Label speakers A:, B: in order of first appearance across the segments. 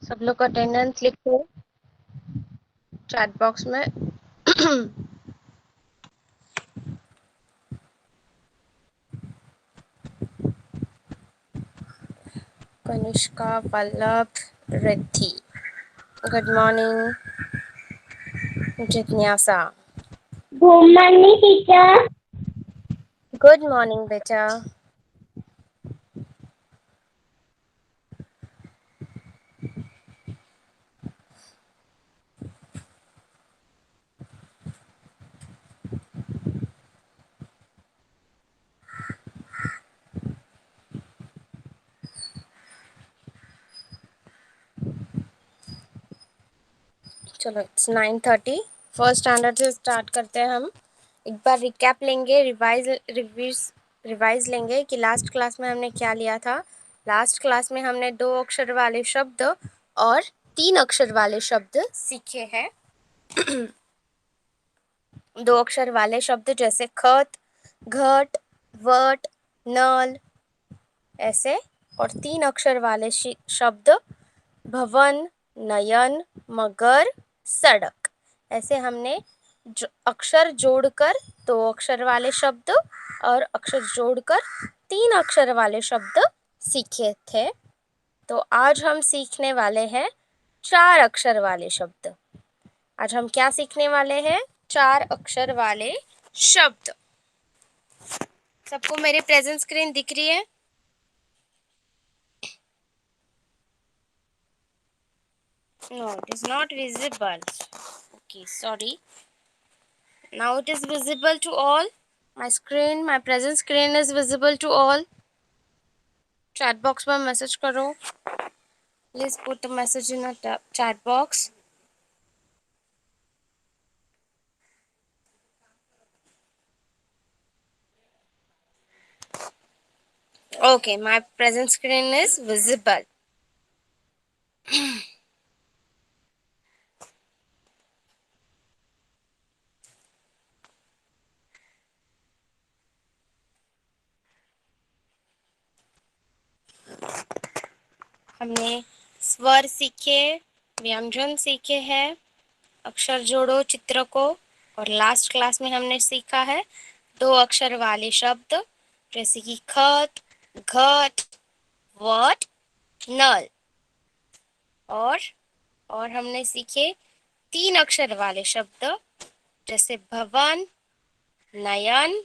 A: सब लोग अटेंडेंस लिखो चैट बॉक्स में। कनिष्का, पल्लव, रिद्धि। गुड मॉर्निंग जिज्ञासा।
B: Good morning teacher.
A: Good morning बेटा। चलो इट्स 9:30। फर्स्ट स्टैंडर्ड से स्टार्ट करते हैं हम। एक बार रिकैप लेंगे, रिवाइज लेंगे कि लास्ट क्लास में हमने क्या लिया था। लास्ट क्लास में हमने 2 अक्षर वाले शब्द और 3 अक्षर वाले शब्द सीखे हैं। 2 अक्षर वाले शब्द जैसे खत, घट, वट, नल ऐसे, और 3 अक्षर वाले शब्द भवन, नयन, मगर, सड़क। ऐसे हमने अक्षर जोड़कर 2 अक्षर वाले शब्द और अक्षर जोड़कर 3 अक्षर वाले शब्द सीखे थे। तो आज हम सीखने वाले हैं 4 अक्षर वाले शब्द। आज हम क्या सीखने वाले हैं? 4 अक्षर वाले शब्द। सबको मेरी प्रेजेंट स्क्रीन दिख रही है? No, it is not visible. Okay, sorry. Now it is visible to all. My present screen is visible to all. Chat box में message करो. Please put the message in a chat box. Okay, my present screen is visible. हमने स्वर सीखे, व्यंजन सीखे हैं, अक्षर जोड़ो चित्र को, और लास्ट क्लास में हमने सीखा है 2 अक्षर वाले शब्द जैसे कि खत, घट, वट, नल। और हमने सीखे 3 अक्षर वाले शब्द जैसे भवन, नयन,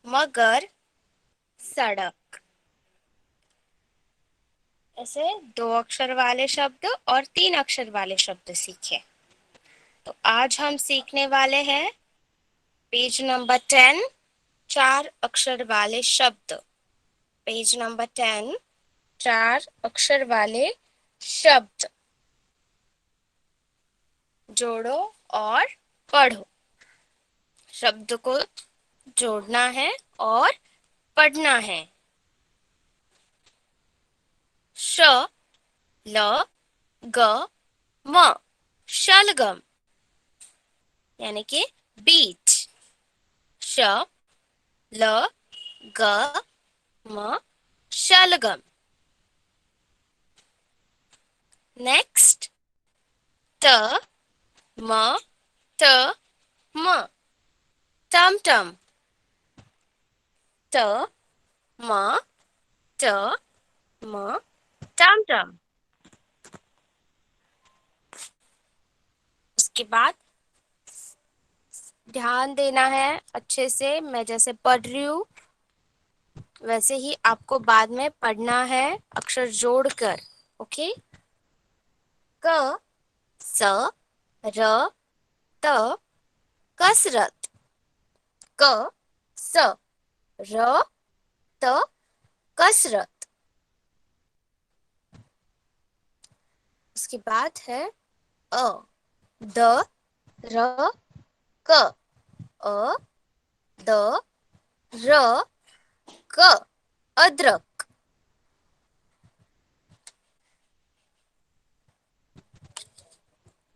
A: मगर, सड़क। ऐसे 2 अक्षर वाले शब्द और 3 अक्षर वाले शब्द सीखे। तो आज हम सीखने वाले हैं पेज नंबर 10 4 अक्षर वाले शब्द। पेज नंबर 10 4 अक्षर वाले शब्द। जोड़ो और पढ़ो। शब्द को जोड़ना है और पढ़ना है। श, ल, ग, म, शलगम, यानी कि बीच। श, ल, ग, म, शलगम। नेक्स्ट, त, म, त, म, टमटम। त, म, त, म, टमटम। उसके बाद ध्यान देना है अच्छे से। मैं जैसे पढ़ रही हूँ वैसे ही आपको बाद में पढ़ना है अक्षर जोड़कर। ओके? क, स, र, त, कसरत। क, स, र, त, कसरत। उसके बाद है अ, द, र, क। अ, द, र, क, अदरक।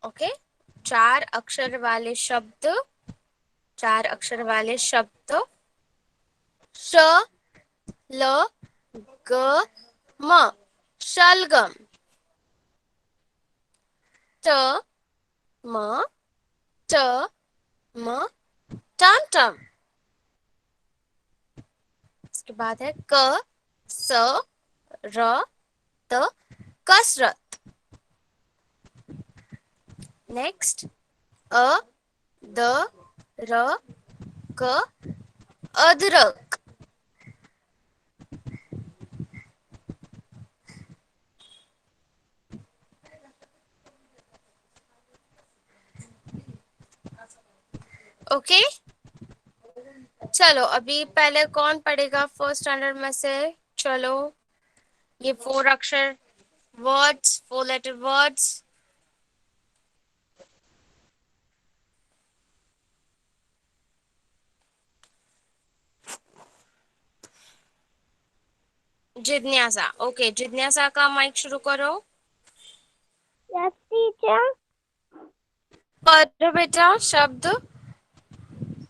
A: ओके? 4 अक्षर वाले शब्द। 4 अक्षर वाले शब्द। श, ल, ग, म, शलगम। ट म ट म टम टम। इसके बाद है क स र त कसरत। नेक्स्ट अ द र क अदरक। ओके चलो अभी पहले कौन पढ़ेगा फर्स्ट स्टैंडर्ड में से। चलो ये 4 अक्षर वर्ड्स 4 लेटर वर्ड्स। जिज्ञासा। ओके जिज्ञासा का माइक शुरू करो।
B: Yes teacher.
A: पढ़ो बेटा शब्द।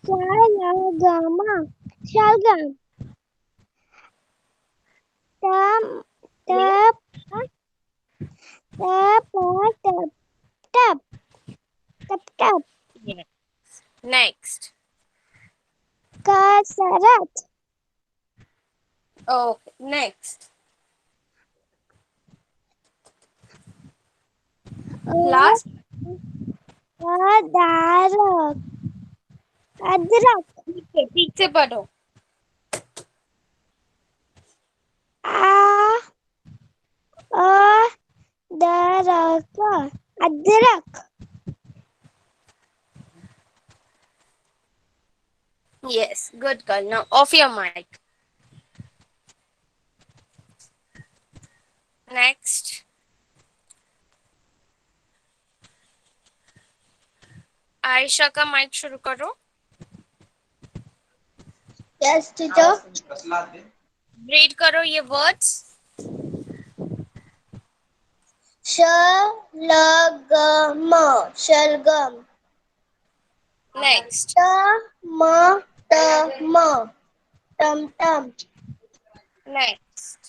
B: शलगम शलगम टम टप टप टप टप टप टप
A: नेक्स्ट
B: कसरत
A: ओके नेक्स्ट लास्ट
B: अदरक अदरक
A: ठीक से पढ़ो।
B: आ अदरक अदरक
A: yes good girl now off your mic. Next Ayesha का माइक शुरू करो।
B: यस टीचर
A: रीड करो ये वर्ड्स।
B: शलगम शलगम
A: नेक्स्ट
B: टम टम
A: नेक्स्ट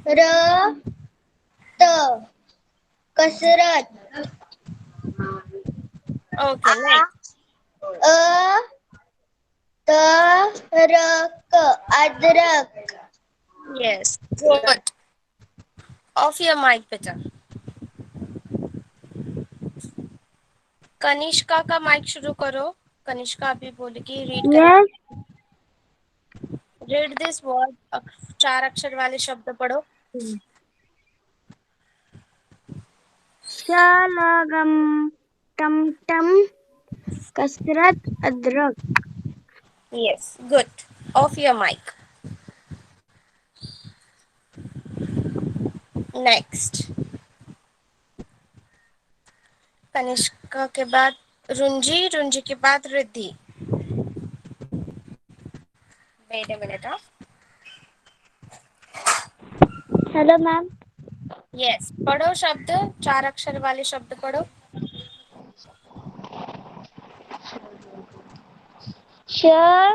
B: कसरत कसरत
A: ओके नेक्स्ट
B: अदरक अदरक
A: yes good off your mic बेटा। कनिष्का का माइक शुरू करो। कनिष्का अभी बोलेगी रीड करे।
B: यस
A: रीड दिस वर्ड 4 अक्षर वाले शब्द पढ़ो।
B: शलगम टमटम कसरत अदरक
A: yes good off your mic. Next Kanishka के बाद रुंजी रुंजी के बाद Riddhi. Wait a minute.
B: Hello ma'am
A: yes पढ़ो शब्द 4 अक्षर वाले शब्द पढ़ो।
B: शलगम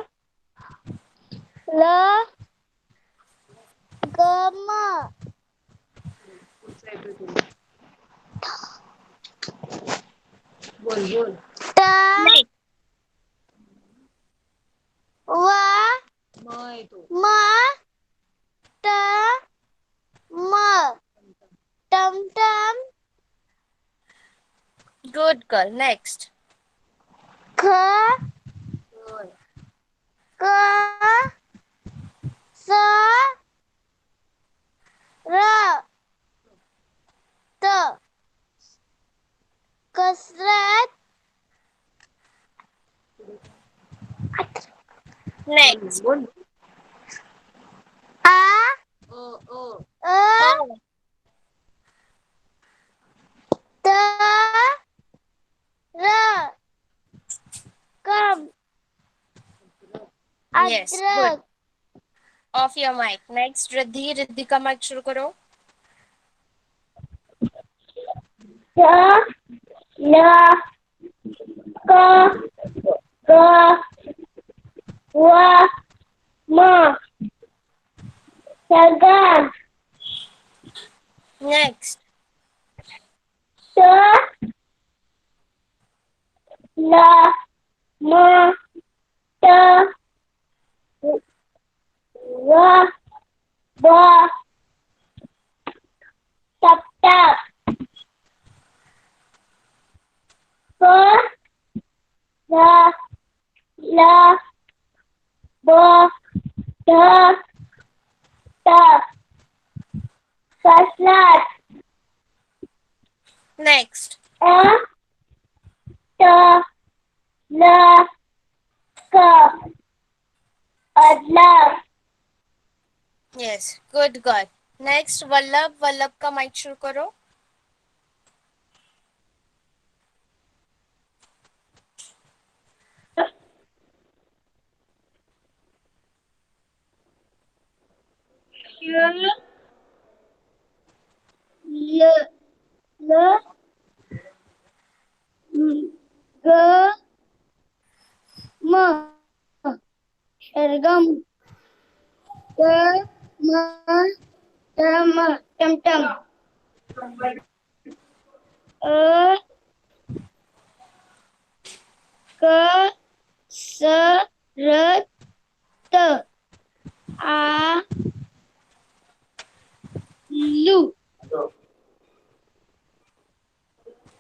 B: ट
A: नेक्स्ट
B: व म ट म टमटम
A: गुड गर्ल नेक्स्ट
B: ख क स र त कसरत
A: नेक्स्ट
B: आ अ
A: ओ
B: त र कम
A: यस गुड
B: अदरक
A: off your mic. Next Riddhi Riddhi का माइक शुरू करो।
B: स ल क ग व म शलगम
A: नेक्स्ट
B: ट ल म ट व ब टप टप प ल ल ब ढ ट कसलत
A: नेक्स्ट
B: अ ट ल क अदलक
A: yes good girl. Next Vallabh, Vallabh का माइक शुरू करो।
B: ल ल ल ग म शलगम ग म टम टमटम अ क स र त आ लू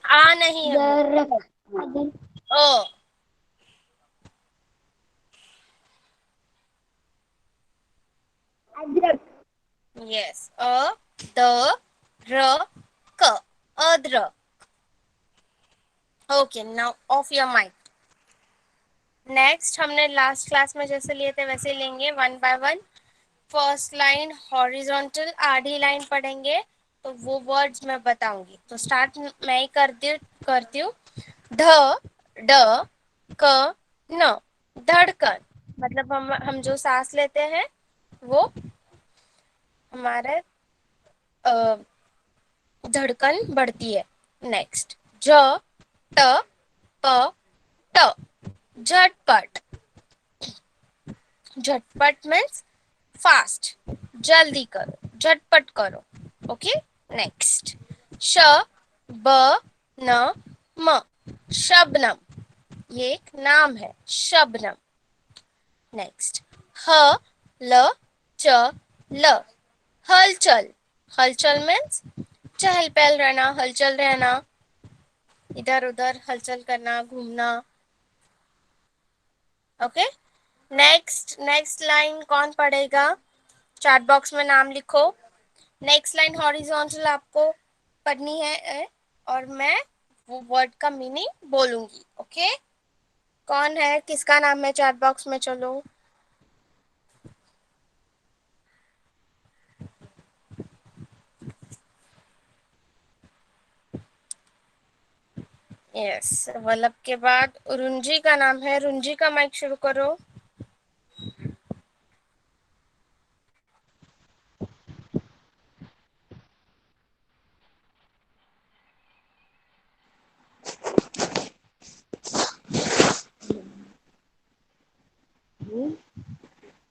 A: आ नहीं है वो,
B: दरक
A: ओ।
B: अदरक
A: यस अ द र क अदरक। Okay now off your mic. Next हमने लास्ट क्लास में जैसे लिए थे वैसे लेंगे one by one. First line horizontal आधी लाइन पढ़ेंगे तो वो वर्ड्स मैं बताऊंगी। तो स्टार्ट मैं ही करती हूँ। ध ड क न धड़कन, मतलब हम जो सांस लेते हैं वो हमारे धड़कन बढ़ती है। नेक्स्ट ज ट प ट झटपट, झटपट मीन्स फास्ट, जल्दी करो, झटपट करो। ओके नेक्स्ट श ब न म शबनम, ये एक नाम है शबनम। नेक्स्ट ह ल च ल हलचल, हलचल मीन्स चहल पहल रहना, हलचल रहना, इधर उधर हलचल करना, घूमना। ओके नेक्स्ट लाइन कौन पढ़ेगा? चैट बॉक्स में नाम लिखो। नेक्स्ट लाइन हॉरिजॉन्टल आपको पढ़नी है और मैं वो वर्ड का मीनिंग बोलूंगी। ओके कौन है, किसका नाम है चैट बॉक्स में? चलो यस वल्लभ के बाद रुंजी का नाम है। रुंजी का माइक शुरू करो।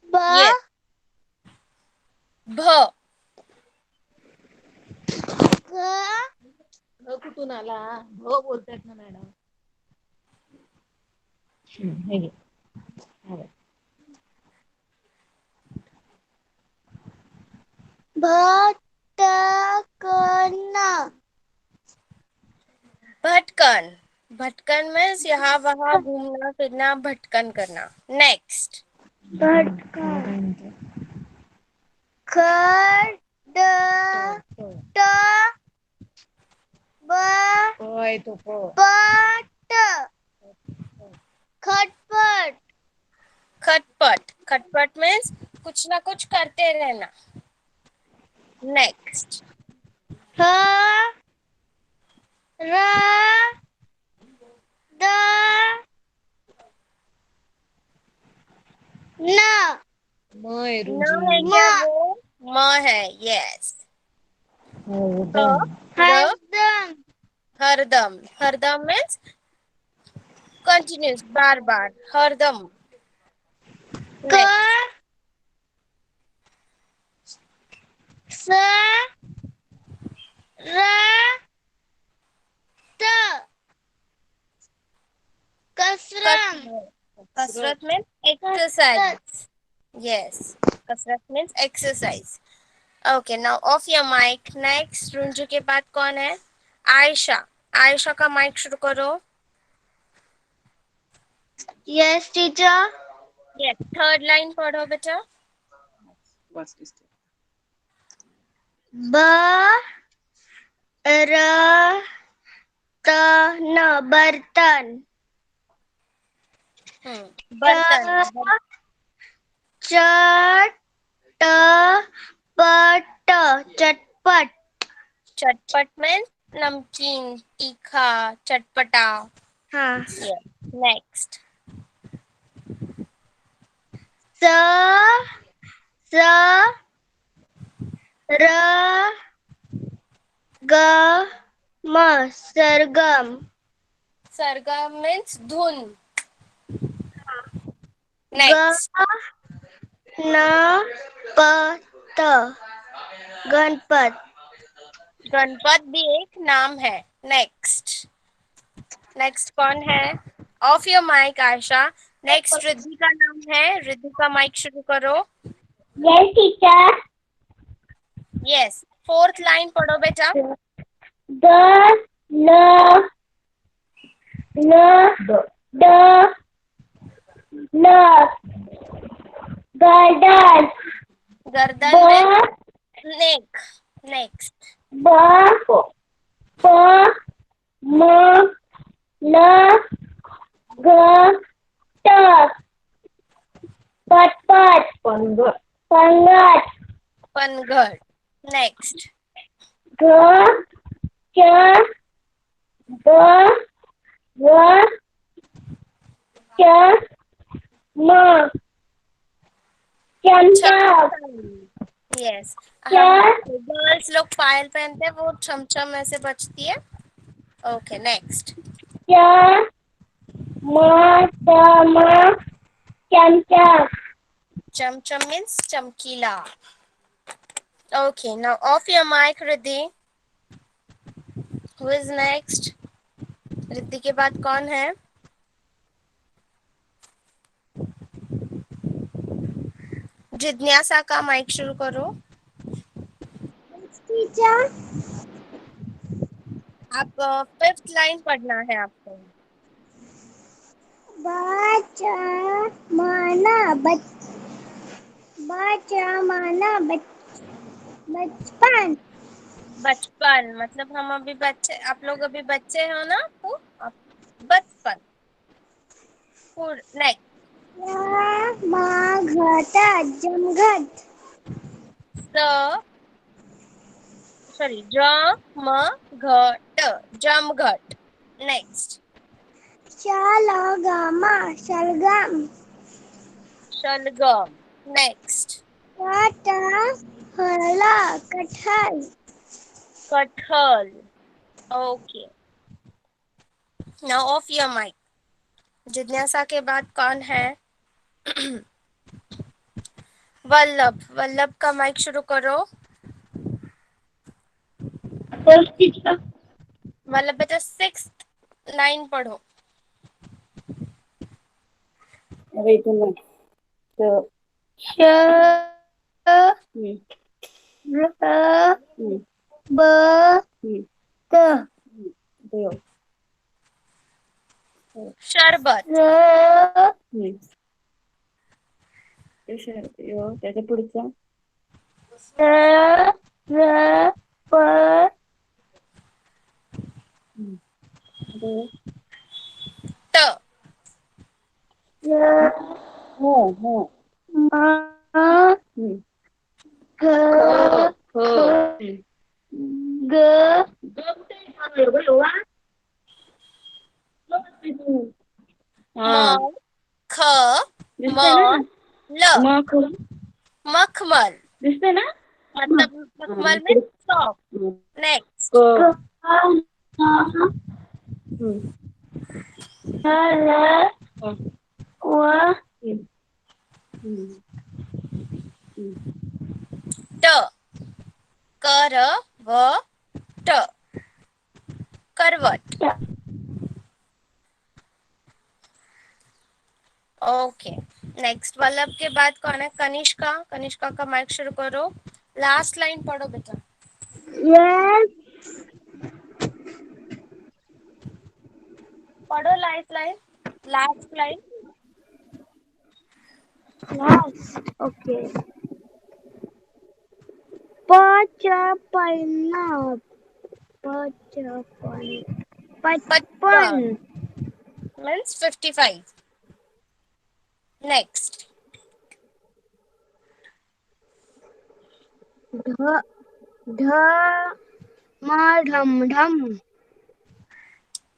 B: ब
A: यस भ
B: ग
C: कुठून आला हो बोलतायत ना मॅडम. हे घे. हा बघ.
B: भटकन
A: भटकन, भटकन मीन्स यहाँ वहाँ घूमना फिरना, भटकन करना। नेक्स्ट
B: भटकन खड ट ब
C: होय तो प
B: पट खटपट
A: खटपट, खटपट मीन्स कुछ ना कुछ करते रहना। नेक्स्ट
B: ह र द न
C: मय
A: न
C: रुंजी
A: है
B: म
A: क्या वो? म है यस। ह
C: हरदम
A: र
B: हरदम
A: हरदम, हरदम मीन्स कंटिन्यूस, बार बार, हरदम।
B: क
A: नेक्स्ट
B: स र त कसरत
A: कसरत means exercise. Yes, कसरत means exercise. Okay, now off your mic. Next, रुंजू के बाद कौन है? आयशा. आयशा का माइक शुरू करो.
B: Yes teacher
A: Yes, third line पढ़ो बेटा.
B: ब र त न बर्तन
A: बर्तन.
B: च ट प ट चटपट
A: चटपट means नमकीन, तीखा, चटपटा.
B: हाँ
A: Yes. Next.
B: स स र ग म सरगम
A: सरगम means धुन.
B: ग
A: Next.
B: न प त गणपत
A: गणपत भी एक नाम है. नेक्स्ट. नेक्स्ट कौन है? Off your mic Ayesha. Next Riddhi का नाम है. रिद्धि का माइक शुरू करो.
B: Yes teacher
A: yes. Fourth line पढ़ो बेटा.
B: ग ल ल ड ल गर्दन
A: गर्दन
B: ब
A: में नेक. नेक्स्ट.
B: ब प म ल ग ट पटपट पंगत
A: पनघट. नेक्स्ट.
B: घ च ब व च म चमचम
A: यस.
B: क्या?
A: हम गर्ल्स लोग पायल पहनते हैं, वो चमचम ऐसे बजती है. ओके. नेक्स्ट.
B: च म च म चमचम
A: चमचम मीन्स चमकीला. Okay, now off your mic, Riddhi. Who is next? Riddhi के बाद कौन है? जिज्ञासा का माइक शुरू करो.
B: टीचर
A: आप फिफ्थ लाइन पढ़ना है आपको.
B: बच्चा माना बचपन
A: बचपन मतलब हम अभी बच्चे, आप लोग अभी बच्चे हो ना, तो आप बचपन. नेक्स्ट.
B: घटा जमघट
A: ज म घ ट जमघट. नेक्स्ट.
B: शालगामा शलगम
A: शलगम. नेक्स्ट.
B: काटा हरला कटहल
A: कटहल. Okay. Now off your mic. जिज्ञासा के बाद कौन है? वल्लभ. वल्लभ का माइक शुरू करो. वल्लभ बेटा सिक्स्थ लाइन पढ़ो.
C: अरे इतना तो
B: श र ब त
A: शरबत.
C: त्याच्या पुढचा
B: र प
A: ट
C: हो हो
B: म घ ग
A: म ख म
C: दिसतंय ना
A: ल.
C: मग
A: मखमल
C: दिसतंय ना
A: मतलब मखमल में सॉफ्ट. नेक्स्ट. ट कर व ट, करवट। ओके, नेक्स्ट वल्लभ के बाद कौन है? कनिष्का। कनिष्का का माइक शुरू करो, लास्ट लाइन पढ़ो बेटा।
B: Yes.
A: पढ़ो last line, last line.
B: Yes. Okay. पचपन पचपन 55
A: मीन्स 55। नेक्स्ट,
B: ध ढम ढम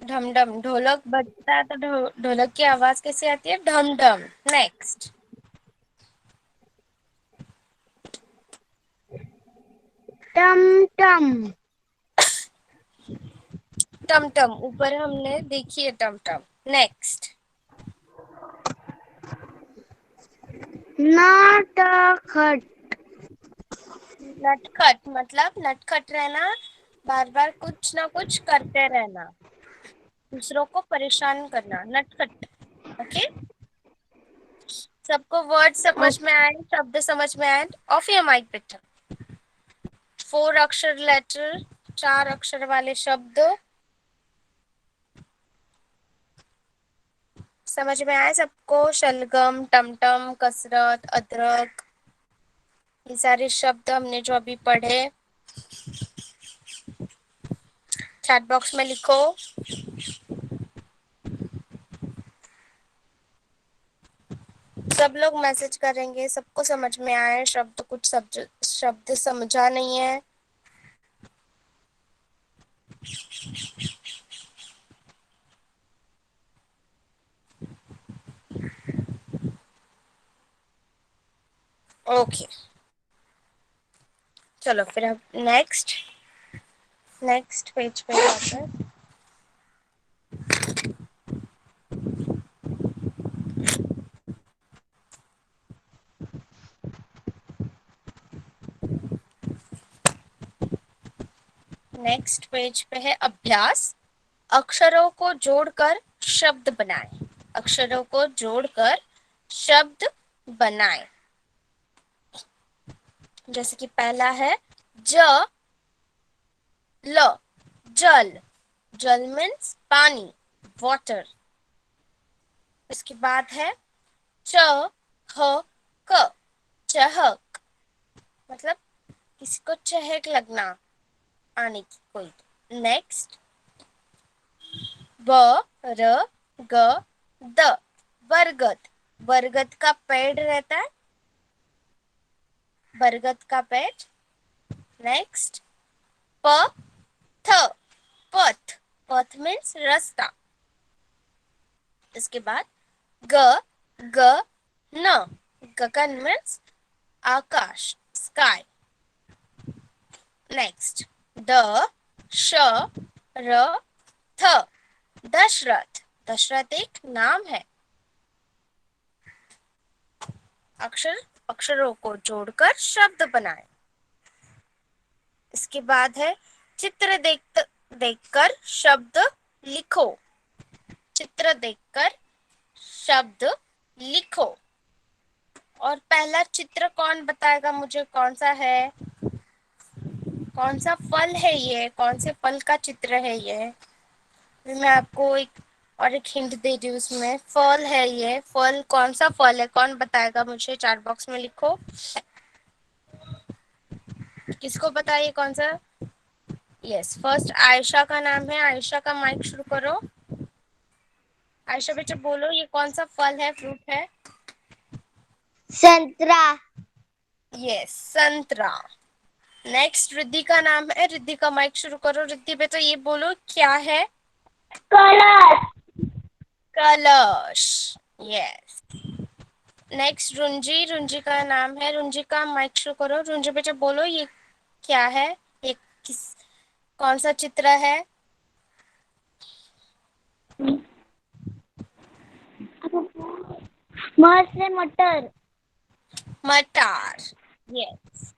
A: ढम ढम। ढोलक बजता है तो ढोलक की आवाज कैसे आती है? ढम ढम। नेक्स्ट,
B: टम टम
A: टमटम। ऊपर हमने देखी है टमटम। नेक्स्ट,
B: नटखट
A: नटखट। मतलब नटखट रहना, बार बार कुछ ना कुछ करते रहना, दूसरों को परेशान करना, नटखट। ओके, सबको वर्ड समझ में आए, शब्द समझ में आए? ऑफ योर माइक बेटा। 4 अक्षर लेटर, 4 अक्षर वाले शब्द समझ में आए सबको? शलगम, टमटम, कसरत, अदरक, ये सारे शब्द हमने जो अभी पढ़े, चैट बॉक्स में लिखो। सब लोग मैसेज करेंगे, सबको समझ में आए शब्द, कुछ शब्द समझा नहीं है। ओके, चलो फिर अब नेक्स्ट पेज पे जाते हैं। नेक्स्ट पेज पे है अभ्यास। अक्षरों को जोड़कर शब्द बनाएं। अक्षरों को जोड़कर शब्द बनाएं। जैसे कि पहला है ज ल, जल। जल मीन्स पानी, वाटर। इसके बाद है च ह क, चहक। मतलब किसी को चहक लगना, आने की कोई। नेक्स्ट, ब र ग द, बरगद। बरगद का पेड़ रहता है, बरगद का पेड़। नेक्स्ट, प थ, पथ। पथ मीन्स रास्ता। इसके बाद ग ग न, गगन मीन्स आकाश, स्काई। नेक्स्ट, द श र थ, दशरथ। दशरथ एक नाम है। अक्षरों को जोड़कर शब्द बनाएं। इसके बाद है चित्र देखकर शब्द लिखो। चित्र देखकर शब्द लिखो। और पहला चित्र कौन बताएगा मुझे, कौन सा है? कौन सा फल है ये? कौन से फल का चित्र है ये? मैं आपको एक हिंट दे दी उसमें। फल है ये। फल कौन सा फल है? कौन बताएगा मुझे? चैट बॉक्स में लिखो। किसको पता है ये कौन सा? यस, फर्स्ट आयशा का नाम है। आयशा का माइक शुरू करो। आयशा बेटा बोलो, ये कौन सा फल है, फ्रूट है?
B: संतरा
A: यस, संतरा। नेक्स्ट रिद्धि का नाम है। रिद्धि का माइक शुरू करो। रिद्धि बेटा ये बोलो, क्या है?
B: कलश
A: कलश। यस। नेक्स्ट रुंजी। रुंजी का नाम है। रुंजी का माइक शुरू करो। रुंजी बेटा बोलो, ये क्या है? ये कौन सा चित्र है?
B: मटर
A: मटार। यस।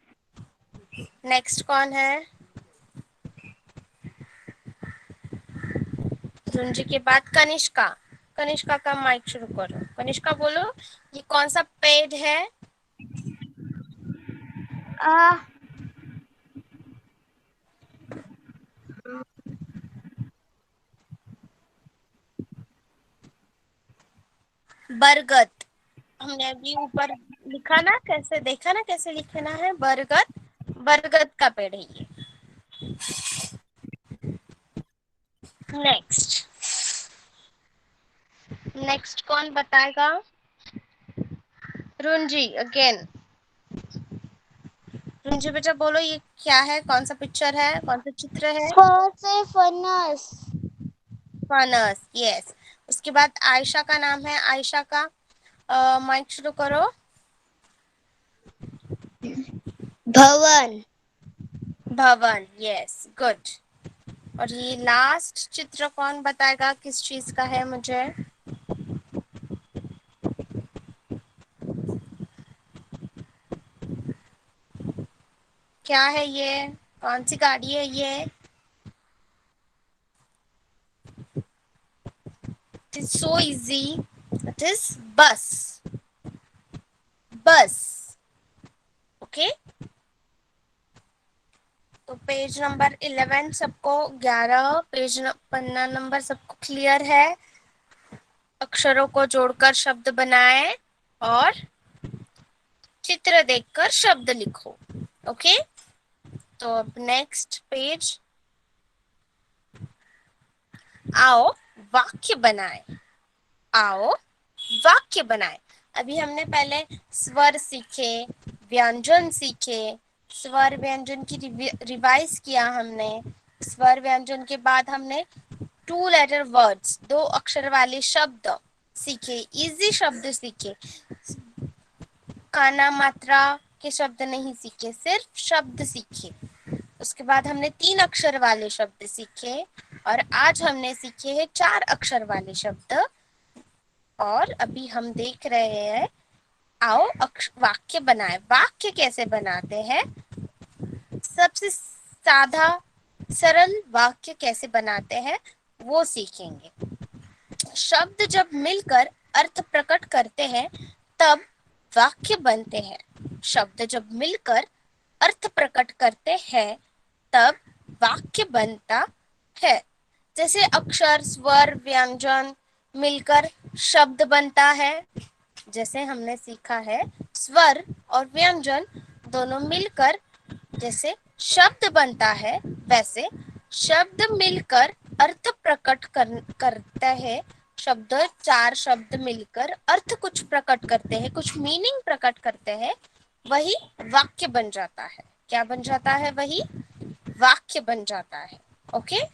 A: नेक्स्ट कौन है? रुंजी के बाद कनिष्का। कनिष्का का माइक शुरू करो। कनिष्का बोलो, ये कौन सा पेड़ है?
B: आ
A: बरगद। हमने अभी ऊपर लिखा ना, कैसे देखा ना, कैसे लिखना है? बरगद, बरगद का पेड़ है ये। नेक्स्ट, नेक्स्ट कौन बताएगा? रुंजी अगेन। रुंजी बेटा बोलो, ये क्या है? कौन सा पिक्चर है? कौन सा चित्र है?
B: से फनस।
A: फनस, यस। उसके बाद आयशा का नाम है। आयशा का माइक शुरू करो।
B: भवन।
A: भवन, यस, गुड। और ये लास्ट चित्र कौन बताएगा किस चीज का है मुझे? क्या है ये? कौन सी गाड़ी है ये? It is so easy, it is बस। बस, ओके। तो पेज नंबर 11 सबको, 11 पेज पन्ना नंबर सबको क्लियर है? अक्षरों को जोड़कर शब्द बनाएं और चित्र देखकर शब्द लिखो, ओके। तो अब नेक्स्ट पेज, आओ वाक्य बनाएं। आओ वाक्य बनाएं। अभी हमने पहले स्वर सीखे, व्यंजन सीखे। स्वर व्यंजन की रिवाइज किया हमने। स्वर व्यंजन के बाद हमने 2 लेटर वर्ड्स, 2 अक्षर वाले शब्द सीखे, इजी शब्द सीखे। काना मात्रा के शब्द नहीं सीखे, सिर्फ शब्द सीखे। उसके बाद हमने 3 अक्षर वाले शब्द सीखे और आज हमने सीखे हैं 4 अक्षर वाले शब्द। और अभी हम देख रहे हैं, आओ वाक्य बनाए। वाक्य कैसे बनाते हैं? सबसे सादा सरल वाक्य कैसे बनाते हैं वो सीखेंगे। शब्द जब मिलकर अर्थ प्रकट करते हैं तब वाक्य बनते हैं। शब्द जब मिलकर अर्थ प्रकट करते हैं तब वाक्य बनता है। जैसे अक्षर, स्वर, व्यंजन मिलकर शब्द बनता है। जैसे हमने सीखा है, स्वर और व्यंजन दोनों मिलकर जैसे शब्द बनता है, वैसे शब्द मिलकर अर्थ प्रकट करता है। शब्द, 4 शब्द मिलकर अर्थ कुछ प्रकट करते हैं, कुछ मीनिंग प्रकट करते हैं, वही वाक्य बन जाता है। क्या बन जाता है? वही वाक्य बन जाता है, ओके।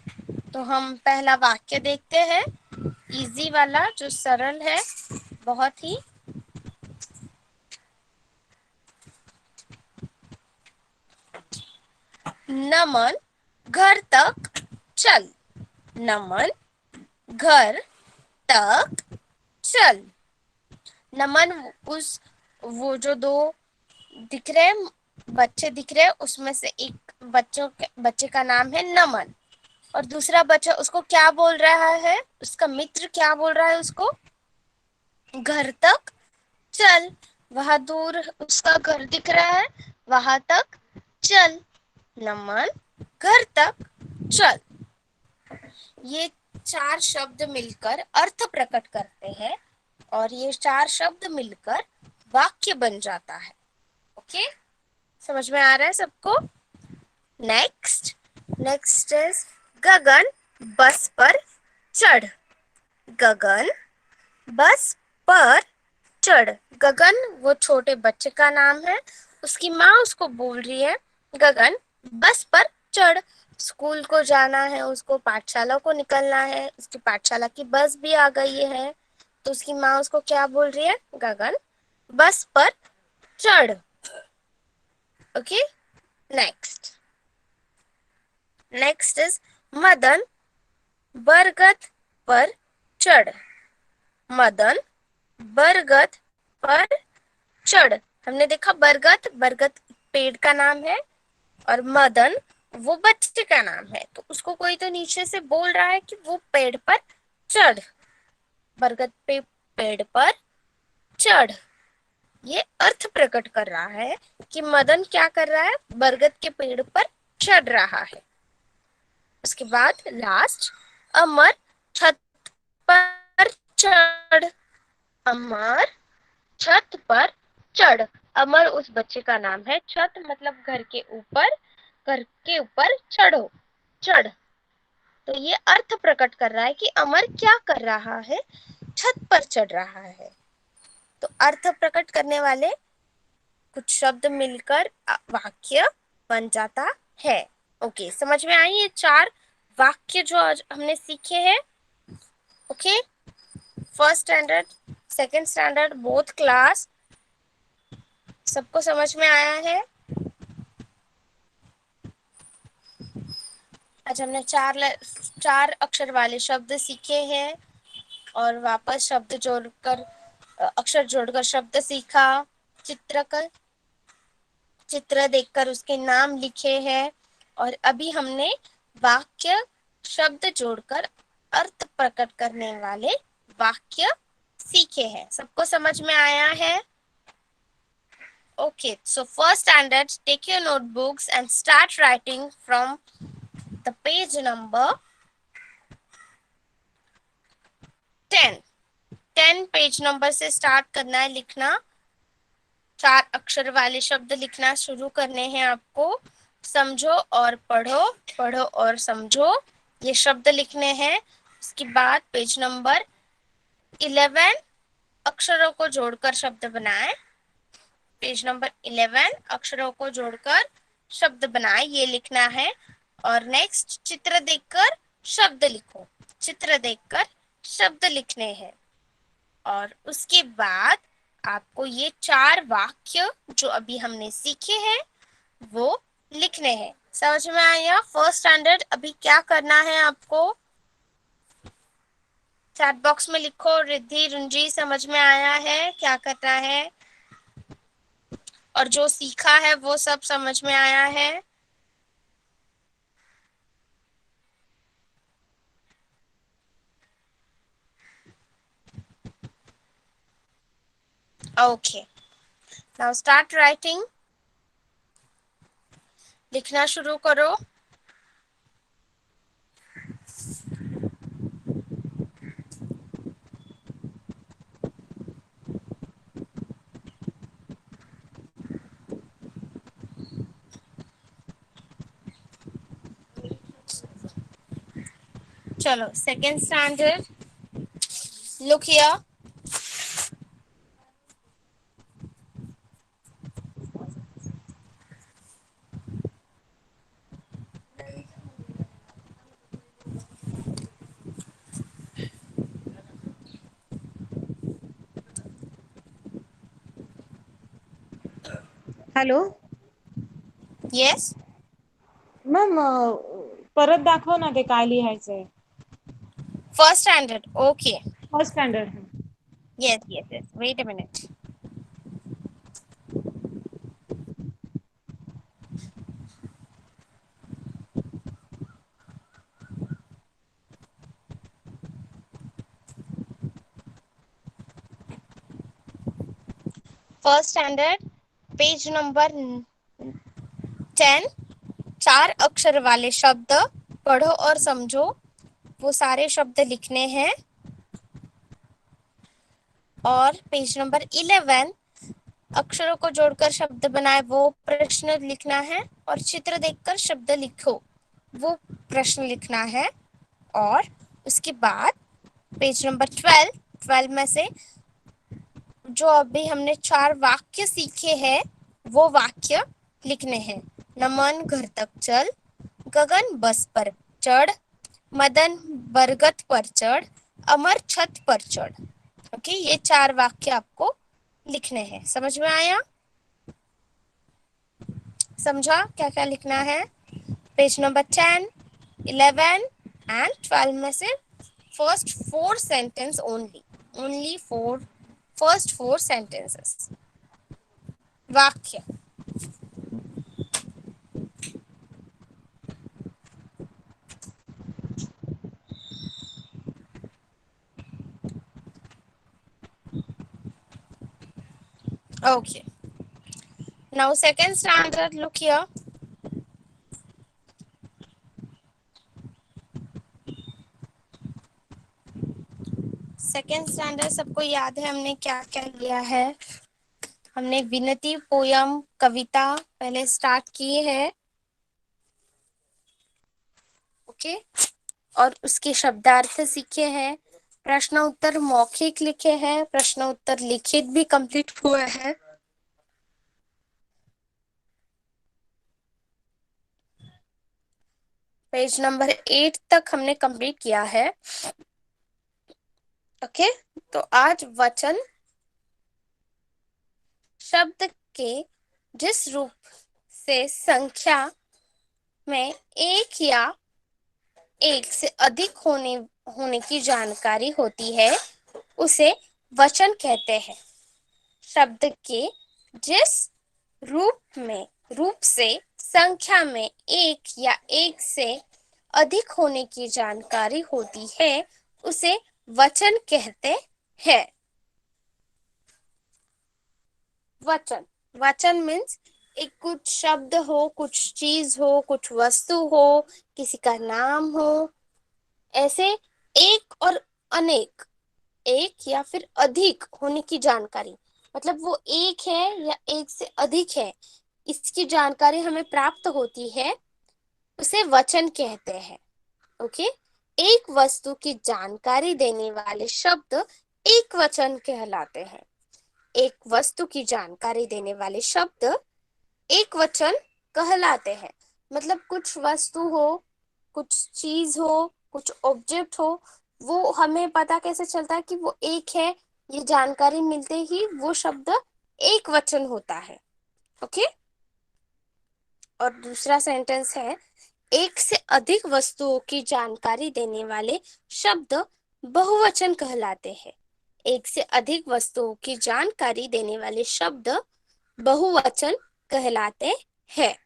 A: तो हम पहला वाक्य देखते हैं, इजी वाला जो सरल है बहुत ही। नमन घर तक चल। नमन घर तक चल। नमन, उस वो जो 2 दिख रहे हैं, बच्चे दिख रहे हैं, उसमें से एक बच्चे का नाम है नमन और दूसरा बच्चा उसको क्या बोल रहा है? उसका मित्र क्या बोल रहा है उसको? घर तक चल। वहां दूर उसका घर दिख रहा है, वहां तक चल। नमन घर तक चल। ये 4 शब्द मिलकर अर्थ प्रकट करते हैं और ये 4 शब्द मिलकर वाक्य बन जाता है, ओके। समझ में आ रहा है सबको? नेक्स्ट, नेक्स्ट इज गगन बस पर चढ़। गगन बस पर चढ़। गगन वो छोटे बच्चे का नाम है, उसकी माँ उसको बोल रही है गगन बस पर चढ़। स्कूल को जाना है उसको, पाठशाला को निकलना है, उसकी पाठशाला की बस भी आ गई है, तो उसकी माँ उसको क्या बोल रही है? गगन बस पर चढ़, okay. Next, next is Madan बरगद पर चढ़। मदन बरगद पर चढ़। हमने देखा बरगद, बरगद पेड़ का नाम है, और मदन वो बच्चे का नाम है, तो उसको कोई तो नीचे से बोल रहा है कि वो पेड़ पर चढ़, बरगद पे पेड़ पर चढ़। ये अर्थ प्रकट कर रहा है कि मदन क्या कर रहा है, बरगद के पेड़ पर चढ़ रहा है। उसके बाद लास्ट, अमर छत पर चढ़, अमर छत पर चढ़। अमर उस बच्चे का नाम है, छत मतलब घर के ऊपर, घर के ऊपर चढ़ो, चढ़। तो ये अर्थ प्रकट कर रहा है कि अमर क्या कर रहा है, छत पर चढ़ रहा है। तो अर्थ प्रकट करने वाले कुछ शब्द मिलकर वाक्य बन जाता है। ओके, समझ में आई ये 4 वाक्य जो आज हमने सीखे हैं। Okay, first standard, second standard, both class, सबको समझ में आया है। आज हमने 4 अक्षर वाले शब्द सीखे हैं और वापस शब्द जोड़कर, अक्षर जोड़कर शब्द सीखा, चित्रकर चित्र देखकर उसके नाम लिखे हैं, और अभी हमने वाक्य शब्द जोड़कर अर्थ प्रकट करने वाले वाक्य सीखे हैं। सबको समझ में आया है? Okay, so first standard, take your notebooks and start writing from the page number 10. 10 page number से स्टार्ट करना है लिखना। 4 अक्षर वाले शब्द लिखना शुरू करने हैं आपको। समझो और पढ़ो, पढ़ो और समझो, ये शब्द लिखने हैं। उसके बाद पेज नंबर 11 अक्षरों को जोड़कर शब्द बनाए। पेज नंबर 11 अक्षरों को जोड़कर शब्द बनाए, ये लिखना है। और नेक्स्ट, चित्र देखकर शब्द लिखो, चित्र देखकर शब्द लिखने हैं। और उसके बाद आपको ये 4 वाक्य जो अभी हमने सीखे हैं वो लिखने हैं। समझ में आया? फर्स्ट स्टैंडर्ड, अभी क्या करना है आपको? चैट बॉक्स में लिखो, रिद्धि रुंजी समझ में आया है क्या करना है, और जो सीखा है वो सब समझ में आया है? Okay, now start writing. लिखना शुरू करो। चलो, second standard, look here.
C: Hello
A: yes,
C: ma'am, परत दाखव ना ते काय लिहायचंय.
A: First standard, okay.
C: First standard.
A: Yes, yes, yes. Wait a minute. First standard, page number 10, 4 अक्षर वाले शब्द पढ़ो और समझो, वो सारे शब्द लिखने हैं। और पेज नंबर 11, अक्षरों को जोड़कर शब्द बनाए, वो प्रश्न लिखना है। और चित्र देखकर शब्द लिखो, वो प्रश्न लिखना है। और उसके बाद पेज नंबर 12 में से जो अभी हमने 4 वाक्य सीखे हैं वो वाक्य लिखने हैं। नमन घर तक चल, गगन बस पर चढ़, मदन बरगद पर चढ़, अमर छत पर चढ़। ओके, ये 4 वाक्य आपको लिखने हैं। समझ में आया? समझा क्या क्या लिखना है? पेज नंबर 10, 11 एंड 12 में से first 4 sentence only first 4 sentences, वाक्य। Okay. Now second standard, look here. Second standard सबको याद है हमने क्या क्या लिया है। हमने विनती, पोयम, कविता पहले स्टार्ट की है। ओके, और उसके शब्दार्थ सीखे हैं। प्रश्न उत्तर मौखिक लिखे हैं, प्रश्न उत्तर लिखित भी कंप्लीट हुए हैं। पेज नंबर 8 तक हमने कंप्लीट किया है। ओके, तो आज वचन शब्द के जिस रूप से संख्या में एक या एक से अधिक होने की जानकारी होती है उसे वचन कहते हैं। शब्द के जिस रूप से संख्या में एक या एक से अधिक होने की जानकारी होती है उसे वचन कहते हैं। वचन, वचन मीन्स एक कुछ शब्द हो, कुछ चीज हो, कुछ वस्तु हो, किसी का नाम हो, ऐसे एक और अनेक, एक या फिर अधिक होने की जानकारी, मतलब वो एक है या एक से अधिक है, इसकी जानकारी हमें प्राप्त होती है उसे वचन कहते हैं। ओके, एक वस्तु की जानकारी देने वाले शब्द एक वचन कहलाते हैं। एक वस्तु की जानकारी देने वाले शब्द एक वचन कहलाते हैं। मतलब कुछ वस्तु हो, कुछ चीज हो, कुछ ऑब्जेक्ट हो, वो हमें पता कैसे चलता है कि वो एक है, ये जानकारी मिलते ही वो शब्द एक वचन होता है। ओके, और दूसरा सेंटेंस है, एक से अधिक वस्तुओं की जानकारी देने वाले शब्द बहुवचन कहलाते हैं। एक से अधिक वस्तुओं की जानकारी देने वाले शब्द बहुवचन कहलाते हैं।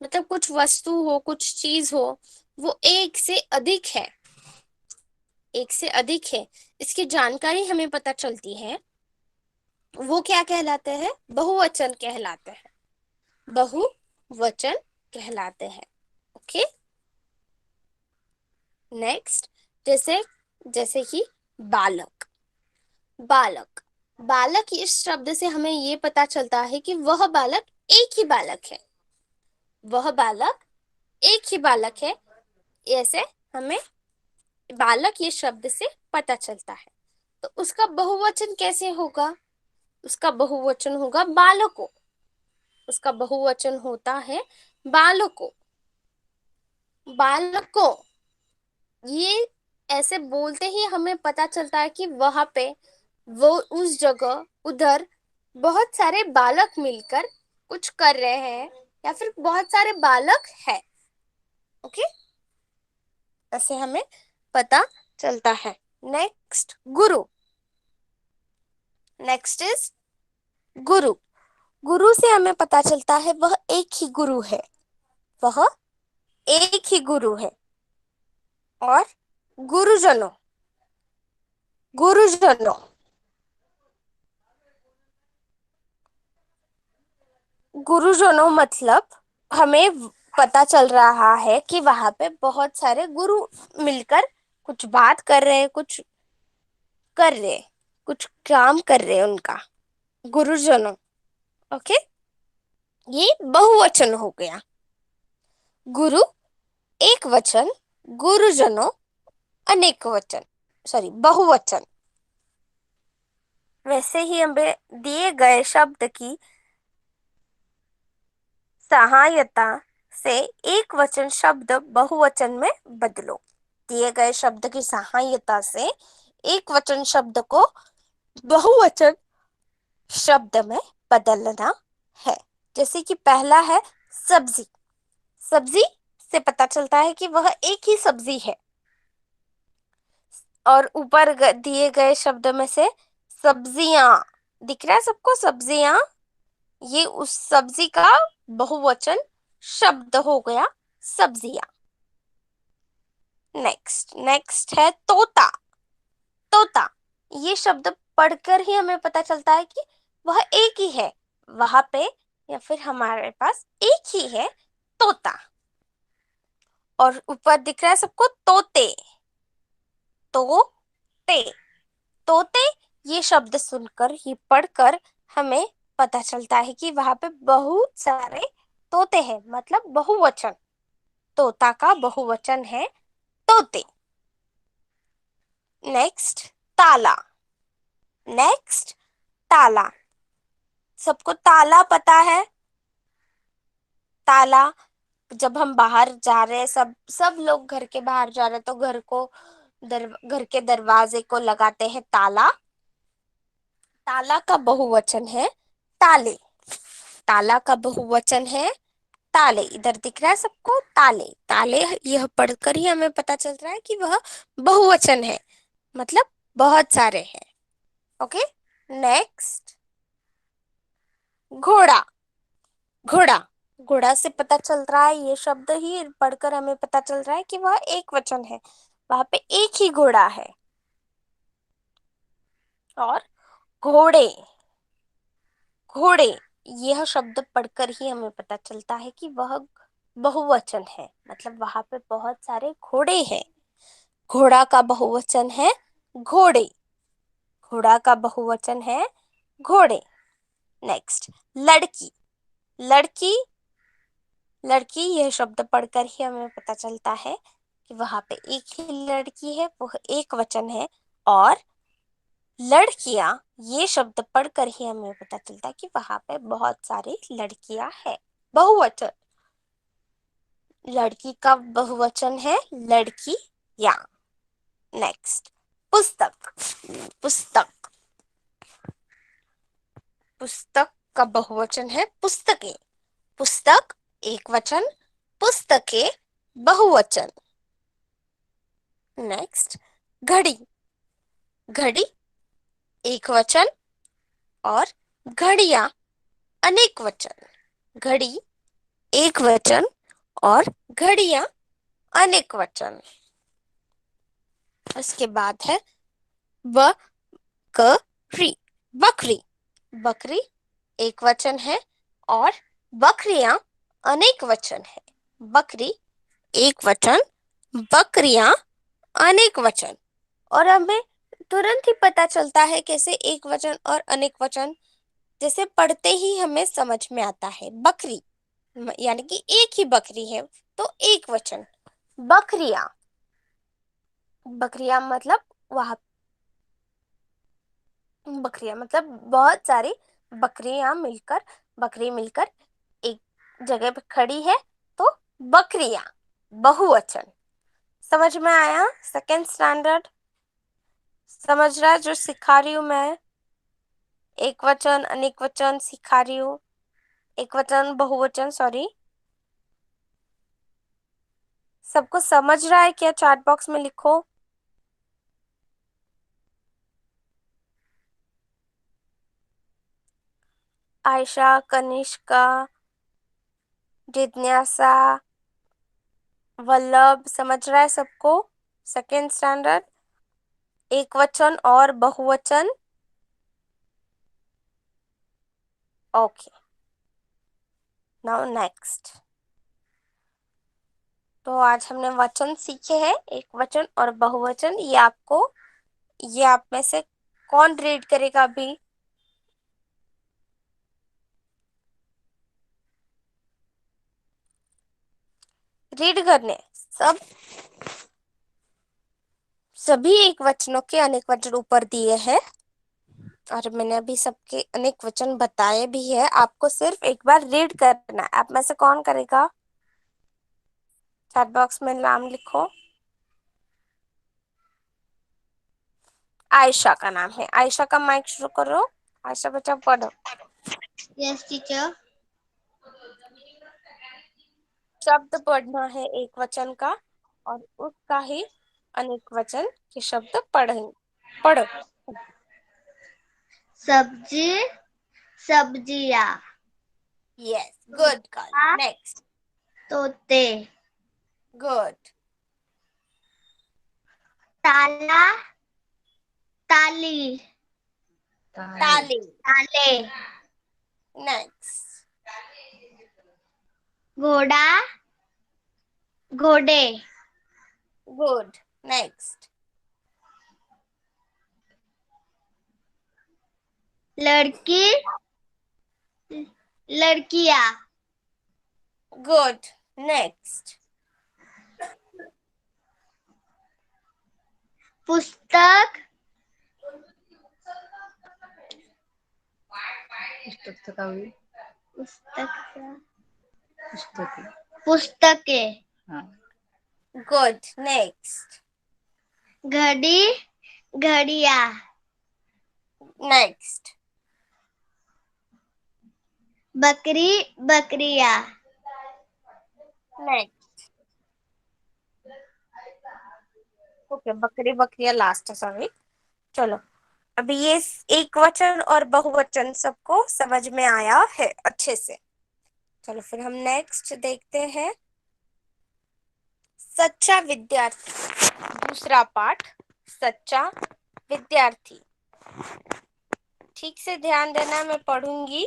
A: मतलब कुछ वस्तु हो, कुछ चीज हो, वो एक से अधिक है, एक से अधिक है, इसकी जानकारी हमें पता चलती है, वो क्या कहलाते हैं? बहुवचन कहलाते हैं, बहुवचन कहलाते हैं। ओके, नेक्स्ट, जैसे जैसे कि बालक, बालक, बालक इस शब्द से हमें ये पता चलता है कि वह बालक एक ही बालक है, वह बालक एक ही बालक है, ऐसे हमें बालक ये शब्द से पता चलता है। तो उसका बहुवचन कैसे होगा? उसका बहुवचन होगा बालकों, उसका बहुवचन होता है बालकों, बालकों। ये ऐसे बोलते ही हमें पता चलता है कि वहां पे, वो उस जगह, उधर बहुत सारे बालक मिलकर कुछ कर रहे हैं या फिर बहुत सारे बालक है। ओके, ऐसे हमें पता चलता है। नेक्स्ट, गुरु, नेक्स्ट इज गुरु। गुरु से हमें पता चलता है वह एक ही गुरु है, वह एक ही गुरु है। और गुरुजनों, गुरुजनों, गुरुजनों मतलब हमें पता चल रहा है कि वहां पे बहुत सारे गुरु मिलकर कुछ बात कर रहे हैं, कुछ कर रहे, कुछ काम कर रहे हैं उनका, गुरुजनों। ओके, ये बहुवचन हो गया। गुरु एक वचन, गुरुजनों अनेक वचन, सॉरी बहुवचन। वैसे ही हमें दिए गए शब्द की सहायता से एक वचन शब्द बहुवचन में बदलो। दिए गए शब्द की सहायता से एक वचन शब्द को बहुवचन शब्द में बदलना है। जैसे कि पहला है सब्जी, सब्जी से पता चलता है कि वह एक ही सब्जी है। और ऊपर दिए गए शब्द में से सब्जियां, दिख रहा है सबको सब्जियां, ये उस सब्जी का बहुवचन शब्द हो गया, सब्जियां। नेक्स्ट, नेक्स्ट है तोता, तोता। ये शब्द पढ़कर ही हमें पता चलता है कि वह एक ही है, वहां पे या फिर हमारे पास एक ही है, तोता। और ऊपर दिख रहा है सबको तोते, तोते, तोते। ये शब्द सुनकर ही पढ़कर हमें पता चलता है कि वहां पे बहुत सारे तोते हैं, मतलब बहुवचन। तोता का बहुवचन है तोते। नेक्स्ट, ताला। नेक्स्ट, ताला। सबको ताला पता है? ताला, जब हम बाहर जा रहे हैं, सब सब लोग घर के बाहर जा रहे हैं तो घर के दरवाजे को लगाते हैं ताला। ताला का बहुवचन है ताले। ताला का बहुवचन है ताले। इधर दिख रहा है सबको ताले, ताले। यह पढ़कर ही हमें पता चल रहा है कि वह बहुवचन है, मतलब बहुत सारे हैं। ओके। नेक्स्ट, घोड़ा। घोड़ा, घोड़ा से पता चल रहा है, ये शब्द ही पढ़कर हमें पता चल रहा है कि वह एक वचन है, वहां पे एक ही घोड़ा है। और घोड़े, घोड़े, यह शब्द पढ़कर ही हमें पता चलता है कि वह बहुवचन है, मतलब वहां पे बहुत सारे घोड़े हैं। घोड़ा का बहुवचन है घोड़े। घोड़ा का बहुवचन है घोड़े। नेक्स्ट, लड़की। लड़की, लड़की, यह शब्द पढ़कर ही हमें पता चलता है कि वहां पे एक ही लड़की है, वह एक वचन है। और लड़कियां, ये शब्द पढ़कर ही हमें पता चलता है कि वहां पे बहुत सारी लड़कियां है, बहुवचन। लड़की का बहुवचन है लड़कियां। नेक्स्ट, पुस्तक। पुस्तक, पुस्तक का बहुवचन है पुस्तकें। पुस्तक एक वचन, पुस्तकें बहुवचन। नेक्स्ट, घड़ी। घड़ी एक वचन और घड़ियां अनेक वचन। घड़ी एक वचन और घड़ियां अनेक वचन। उसके बाद है बकरी। बकरी, बकरी एक वचन है और बकरियां अनेक वचन है। बकरी एक वचन, बकरियां अनेक वचन। और हमें तुरंत ही पता चलता है कैसे एक वचन और अनेक वचन, जैसे पढ़ते ही हमें समझ में आता है। बकरी यानी कि एक ही बकरी है, तो एक वचन। बकरियां, बकरियां मतलब वहां, बकरियां मतलब बहुत सारी बकरियां मिलकर, बकरी मिलकर एक जगह पे खड़ी है, तो बकरियां बहुवचन। समझ में आया? सेकेंड स्टैंडर्ड समझ रहा है जो सिखा रही हूँ मैं? एक वचन अनेक वचन सिखा रही हूँ, एक वचन बहुवचन, सॉरी। सबको समझ रहा है क्या? चैट बॉक्स में लिखो। आयशा, कनिष्का, जिज्ञासा, वल्लभ, समझ रहा है सबको? सेकेंड स्टैंडर्ड, एक वचन और बहुवचन। Okay, now next. तो आज हमने वचन सीखे हैं, एक वचन और बहुवचन। ये आप में से कौन रीड करेगा अभी? रीड करने सब, सभी एक वचनों के अनेक वचन ऊपर दिए हैं और मैंने अभी सबके अनेक वचन बताए भी है। आपको सिर्फ एक बार रीड करना है। आप में से कौन करेगा? चैट बॉक्स में नाम लिखो। आयशा का नाम है। आयशा का माइक शुरू करो। आयशा बच्चा पढ़ो।
B: Yes teacher.
A: शब्द पढ़ना है एक वचन का और उसका ही अनेक वचन के शब्द पढ़ो।
B: सब्जी, सब्जियां।
A: Yes, good girl. नेक्स्ट,
B: तोते।
A: गुड।
B: ताला, ताली।
A: ताले।
B: ताले।
A: नेक्स्ट।
B: घोड़ा, घोड़े।
A: गुड। नेक्स्ट।
B: लड़की, लड़कियां।
A: गुड। नेक्स्ट।
B: पुस्तक, पुस्तक, पुस्तकें।
A: गुड। नेक्स्ट।
B: घड़ी, घड़ियां।
A: नेक्स्ट।
B: बकरी, बकरियां।
A: नेक्स्ट। ओके, बकरी बकरियां लास्ट है, सॉरी। चलो, अभी ये एक वचन और बहुवचन सबको समझ में आया है अच्छे से। चलो फिर हम नेक्स्ट देखते हैं। सच्चा विद्यार्थी, दूसरा पाठ, सच्चा विद्यार्थी। ठीक से ध्यान देना, मैं पढ़ूंगी।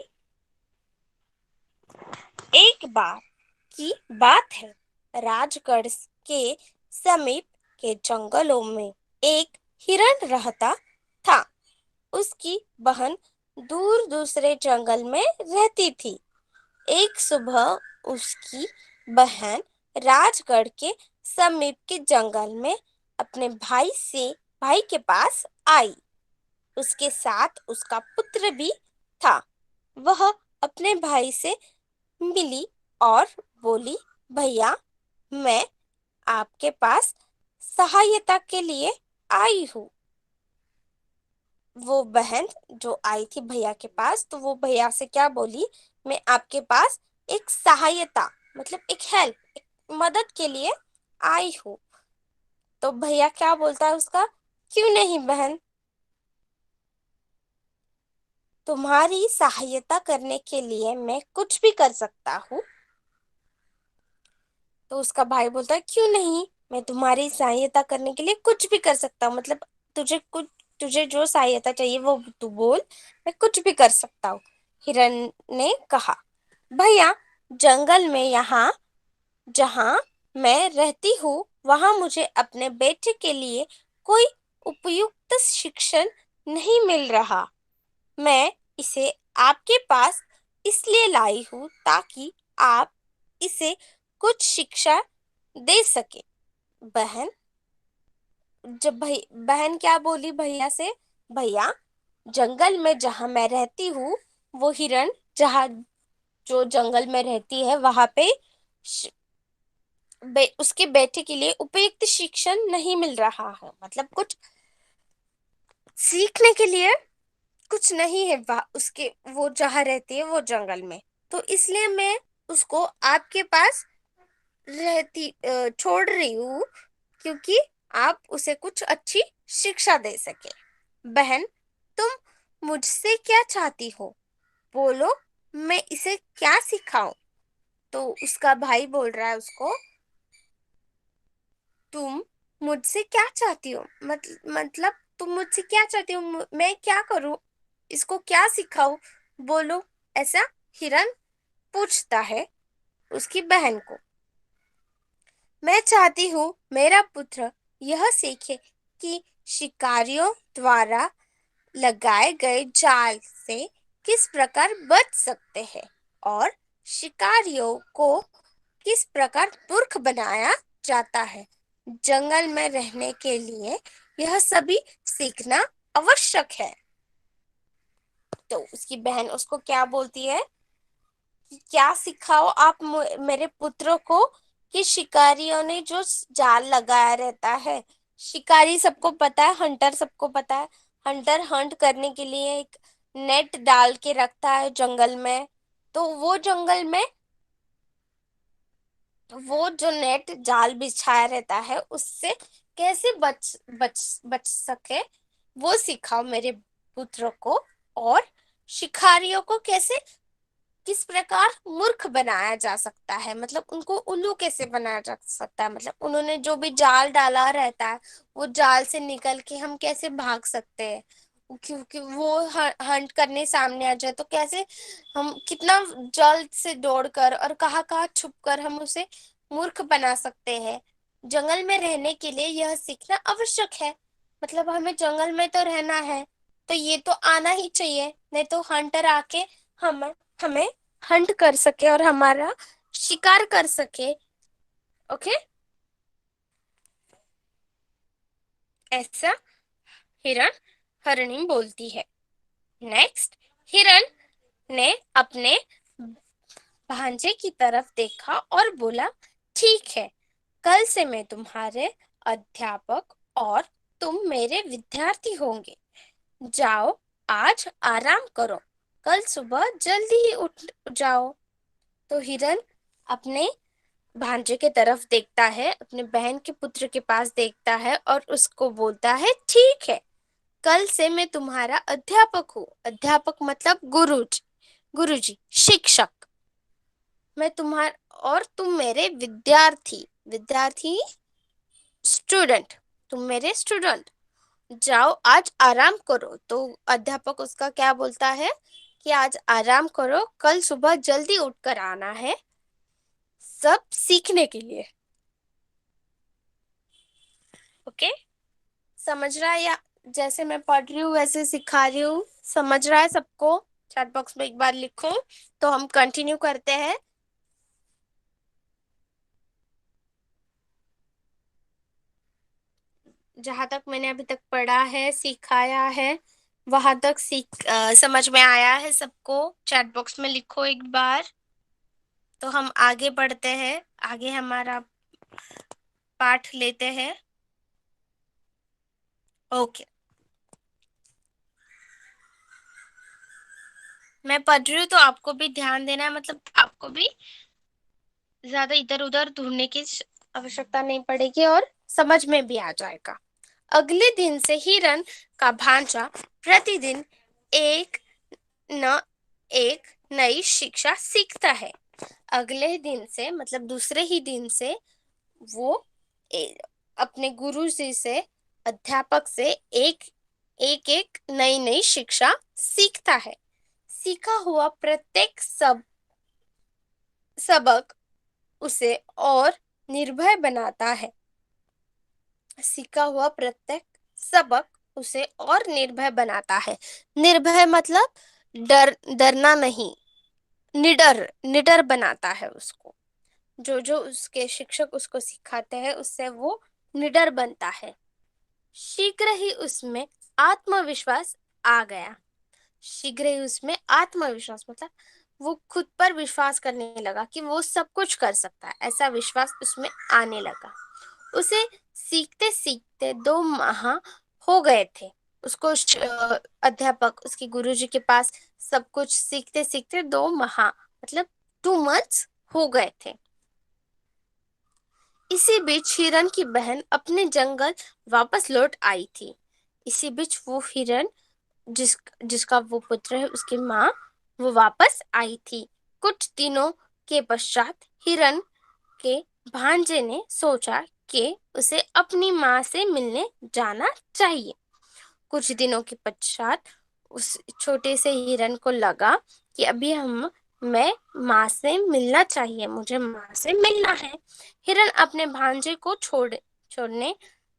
A: एक बार की बात है, राजगढ़ के समीप के जंगलों में एक हिरण रहता था। उसकी बहन दूर दूसरे जंगल में रहती थी। एक सुबह उसकी बहन राजगढ़ के समीप के जंगल में अपने भाई के पास आई। उसके साथ उसका पुत्र भी था। वह अपने भाई से मिली और बोली, भैया, मैं आपके पास सहायता के लिए आई हूँ। वो बहन जो आई थी भैया के पास, तो वो भैया से क्या बोली, मैं आपके पास एक सहायता मतलब एक हेल्प, एक मदद के लिए आई हूँ। तो भैया क्या बोलता है उसका, क्यों नहीं बहन, तुम्हारी सहायता करने के लिए मैं कुछ भी कर सकता हूँ। तो उसका भाई बोलता है, क्यों नहीं, मैं तुम्हारी सहायता करने के लिए कुछ भी कर सकता हूँ, मतलब तुझे जो सहायता चाहिए वो तू बोल, मैं कुछ भी कर सकता हूँ। हिरन ने कहा, भैया, जंगल में यहाँ जहाँ मैं रहती हूँ वहां मुझे अपने बेटे के लिए कोई उपयुक्त शिक्षण नहीं मिल रहा। मैं इसे आपके पास इसलिए लाई हूँ ताकि आप इसे कुछ शिक्षा दे सके। बहन बहन क्या बोली भैया से, भैया, जंगल में जहां मैं रहती हूँ वो हिरण जहाँ जो जंगल में रहती है वहां पे उसके बेटे के लिए उपयुक्त शिक्षण नहीं मिल रहा है, मतलब कुछ सीखने के लिए कुछ नहीं है उसके, वो जहाँ रहती है वो जंगल में। तो इसलिए मैं उसको आपके पास छोड़ रही हूँ, क्योंकि आप उसे कुछ अच्छी शिक्षा दे सके। बहन, तुम मुझसे क्या चाहती हो, बोलो, मैं इसे क्या सिखाऊं। तो उसका भाई बोल रहा है उसको, तुम मुझसे क्या चाहती हो, मतलब तुम मुझसे क्या चाहती हो, मैं क्या करूं, इसको क्या सिखाऊं, बोलो, ऐसा हिरन पूछता है उसकी बहन को। मैं चाहती हूँ मेरा पुत्र यह सीखे कि शिकारियों द्वारा लगाए गए जाल से किस प्रकार बच सकते हैं और शिकारियों को किस प्रकार मूर्ख बनाया जाता है। जंगल में रहने के लिए यह सभी सीखना आवश्यक है। तो उसकी बहन उसको क्या बोलती है कि क्या सिखाओ आप मेरे पुत्र को, कि शिकारियों ने जो जाल लगाया रहता है, शिकारी सबको पता है, हंटर सबको पता है, हंटर हंट करने के लिए एक नेट डाल के रखता है जंगल में। तो वो जो नेट जाल बिछाया रहता है उससे कैसे बच सके, वो सिखाओ मेरे पुत्र को। और शिकारियों को कैसे किस प्रकार मूर्ख बनाया जा सकता है, मतलब उनको उल्लू कैसे बनाया जा सकता है, मतलब उन्होंने जो भी जाल डाला रहता है वो जाल से निकल के हम कैसे भाग सकते हैं, क्योंकि वो हंट करने सामने आ जाए तो कैसे हम कितना जल्द से दौड़कर और कहाँ कहाँ छुप कर हम उसे मूर्ख बना सकते हैं। जंगल में रहने के लिए यह सीखना आवश्यक है। मतलब हमें जंगल में तो रहना है, तो ये तो आना ही चाहिए, नहीं तो हंटर आके हम हमें हंट कर सके और हमारा शिकार कर सके। ओके, ऐसा हिरण हरिणी बोलती है। नेक्स्ट, हिरण ने अपने भांजे की तरफ देखा और बोला, ठीक है, कल से मैं तुम्हारे अध्यापक और तुम मेरे विद्यार्थी होंगे। जाओ, आज आराम करो, कल सुबह जल्दी ही उठ जाओ। तो हिरण अपने भांजे के तरफ देखता है, अपने बहन के पुत्र के पास देखता है और उसको बोलता है, ठीक है, कल से मैं तुम्हारा अध्यापक हूँ। अध्यापक मतलब गुरुजी, गुरुजी शिक्षक। मैं तुम्हारा और तुम मेरे विद्यार्थी, विद्यार्थी स्टूडेंट, तुम मेरे स्टूडेंट। जाओ, आज आराम करो। तो अध्यापक उसका क्या बोलता है कि आज आराम करो, कल सुबह जल्दी उठकर आना है सब सीखने के लिए। ओके, समझ रहा है? या जैसे मैं पढ़ रही हूँ वैसे सिखा रही हूँ, समझ रहा है सबको? चैट बॉक्स में एक बार लिखो। तो हम कंटिन्यू करते हैं। जहां तक मैंने अभी तक पढ़ा है, सिखाया है, वहां तक समझ में आया है सबको? चैट बॉक्स में लिखो एक बार। तो हम आगे बढ़ते हैं, आगे हमारा पाठ लेते हैं। ओके, मैं पढ़ रही हूँ तो आपको भी ध्यान देना है, मतलब आपको भी ज्यादा इधर उधर ढूंढने की आवश्यकता नहीं पड़ेगी और समझ में भी आ जाएगा। अगले दिन से हिरन का भांजा प्रतिदिन एक न एक नई शिक्षा सीखता है। अगले दिन से मतलब दूसरे ही दिन से वो अपने गुरु जी से, अध्यापक से एक एक एक नई नई शिक्षा सीखता है। सीखा हुआ प्रत्येक सबक उसे और निर्भय बनाता है। सीखा हुआ प्रत्येक सबक उसे और निर्भय बनाता है। निर्भय मतलब डरना नहीं, निडर, निडर बनाता है उसको। जो जो उसके शिक्षक उसको सिखाते हैं उससे वो निडर बनता है। शीघ्र ही उसमें आत्मविश्वास आ गया। शीघ्र ही उसमें आत्मविश्वास मतलब वो खुद पर विश्वास करने लगा कि वो सब कुछ कर सकता है, ऐसा विश्वास उसमें आने लगा। उसे सीखते सीखते 2 माह हो गए थे। उसको अध्यापक, उसके गुरुजी के पास सब कुछ सीखते सीखते 2 माह मतलब 2 मंथ्स हो गए थे। इसी बीच हिरन की बहन अपने जंगल वापस लौट आई थी। इसी बीच वो हिरन जिसका वो पुत्र है, उसकी माँ वो वापस आई थी। कुछ दिनों के पश्चात हिरन के भांजे ने सोचा कि उसे अपनी माँ से मिलने जाना चाहिए। कुछ दिनों के पश्चात उस छोटे से हिरन को लगा कि अभी मैं माँ से मिलना चाहिए, मुझे माँ से मिलना है। हिरन अपने भांजे को छोड़ने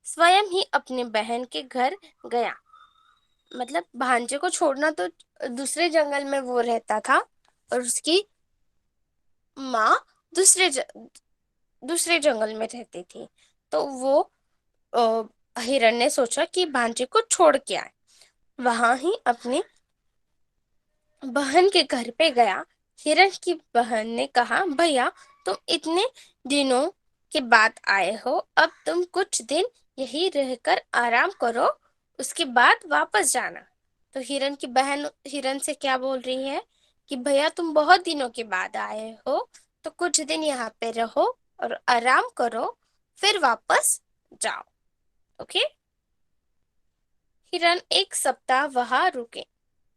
A: स्वयं ही अपने बहन के घर गया। मतलब भांजे को छोड़ना तो दूसरे जंगल में वो रहता था और उसकी माँ दूसरे जंगल में रहती थी। तो वो हिरण ने सोचा कि भांजे को छोड़ के आए। वहां ही अपनी बहन के घर पे गया। हिरण की बहन ने कहा, भैया तुम इतने दिनों के बाद आए हो, अब तुम कुछ दिन यही रहकर आराम करो, उसके बाद वापस जाना। तो हिरण की बहन हिरण से क्या बोल रही है कि भैया तुम बहुत दिनों के बाद आए हो, तो कुछ दिन यहाँ पे रहो और आराम करो, फिर वापस जाओ। ओके, हिरण 1 सप्ताह वहां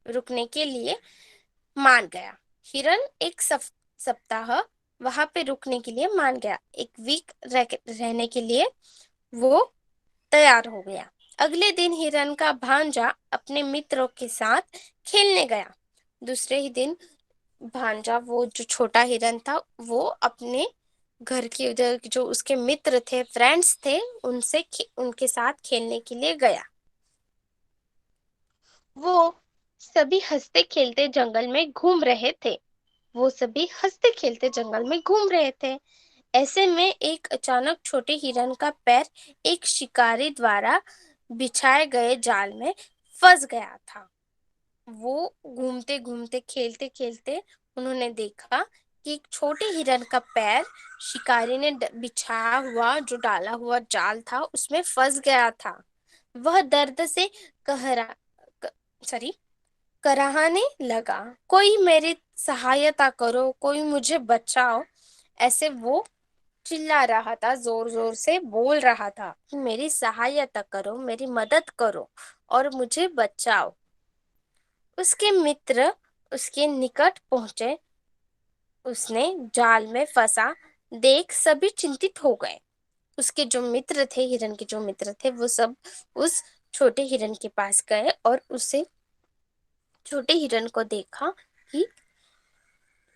A: रुकने के लिए मान गया। हिरन 1 सप्ताह वहां पे रुकने के लिए मान गया। 1 वीक रहने के लिए वो तैयार हो गया। अगले दिन हिरन का भांजा अपने मित्रों के साथ खेलने गया। दूसरे ही दिन भांजा, वो जो छोटा हिरन था, वो अपने घर के उधर जो उसके मित्र थे, फ्रेंड्स थे, उनके साथ खेलने के लिए गया। वो सभी हंसते खेलते जंगल में घूम रहे थे। वो सभी हंसते खेलते जंगल में घूम रहे थे। ऐसे में एक अचानक छोटे हिरन का पैर एक शिकारी द्वारा बिछाए गए जाल में फंस गया था। वो घूमते घूमते खेलते खेलते उन्होंने देखा कि एक छोटे हिरन का पैर शिकारी ने बिछाया हुआ जो डाला हुआ जाल था उसमें फंस गया था। वह दर्द से कहरा सॉरी कराहने लगा, कोई मेरी सहायता करो, कोई मुझे बचाओ। ऐसे वो चिल्ला रहा था, जोर जोर से बोल रहा था कि मेरी सहायता करो, मेरी मदद करो और मुझे बचाओ। उसके मित्र उसके निकट पहुंचे। उसने जाल में फंसा देख सभी चिंतित हो गए। उसके जो मित्र थे, हिरन के जो मित्र थे, वो सब उस छोटे हिरन के पास गए और उसे छोटे हिरन को देखा कि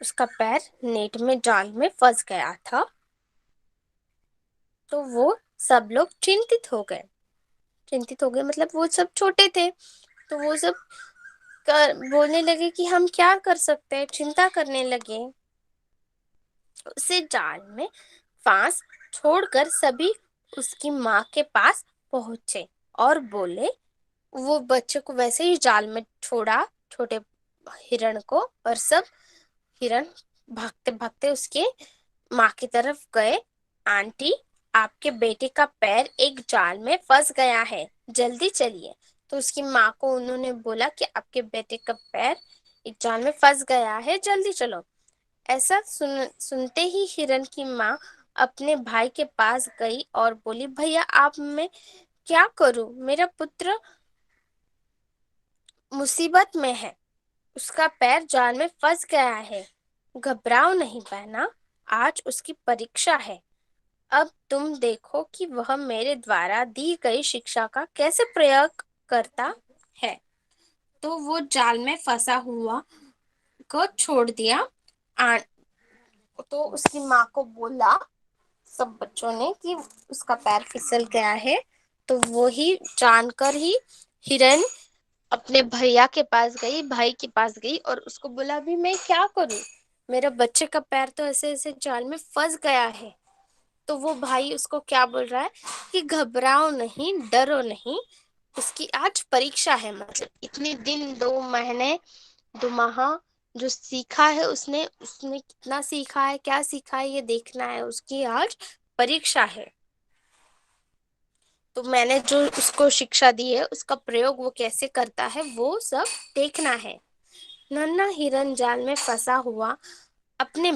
A: उसका पैर नेट में जाल में फंस गया था। तो वो सब लोग चिंतित हो गए मतलब वो सब छोटे थे, तो वो सब बोलने लगे कि हम क्या कर सकते हैं, चिंता करने लगे। उसे जाल में फांस छोड़कर सभी उसकी माँ के पास पहुंचे और बोले, वो बच्चे को वैसे ही जाल में छोड़ा, छोटे हिरण को, और सब हिरण भागते भागते उसके माँ की तरफ गए। आंटी, आपके बेटे का पैर एक जाल में फंस गया है, जल्दी चलिए। तो उसकी माँ को उन्होंने बोला कि आपके बेटे का पैर एक जाल में फंस गया है, जल्दी चलो। ऐसा सुनते ही हिरन की माँ अपने भाई के पास गई और बोली, भैया आप मैं क्या करूं, मेरा पुत्र मुसीबत में है, उसका पैर जाल में फंस गया है। घबराओ नहीं बहना, आज उसकी परीक्षा है। अब तुम देखो कि वह मेरे द्वारा दी गई शिक्षा का कैसे प्रयोग करता है। तो वो जाल में फंसा हुआ को छोड़ दिया। आ, तो उसकी माँ को बोला सब बच्चों ने कि उसका पैर फिसल गया है। तो वो ही जानकर ही हिरन अपने भैया के पास गई, भाई के पास गई और उसको बोला, अभी मैं क्या करूं, मेरा बच्चे का पैर तो ऐसे ऐसे जाल में फंस गया है। तो वो भाई उसको क्या बोल रहा है कि घबराओ नहीं, डरो नहीं, उसकी आज परीक्षा है। मतलब इतने दिन, 2 महीने, 2 माह जो सीखा है उसने उसने कितना सीखा है, क्या सीखा है, ये देखना है, उसकी आज परीक्षा है। तो मैंने जो उसको शिक्षा दी है उसका प्रयोग वो कैसे करता है वो सब देखना है। नन्हा हिरन जाल में फंसा हुआ अपने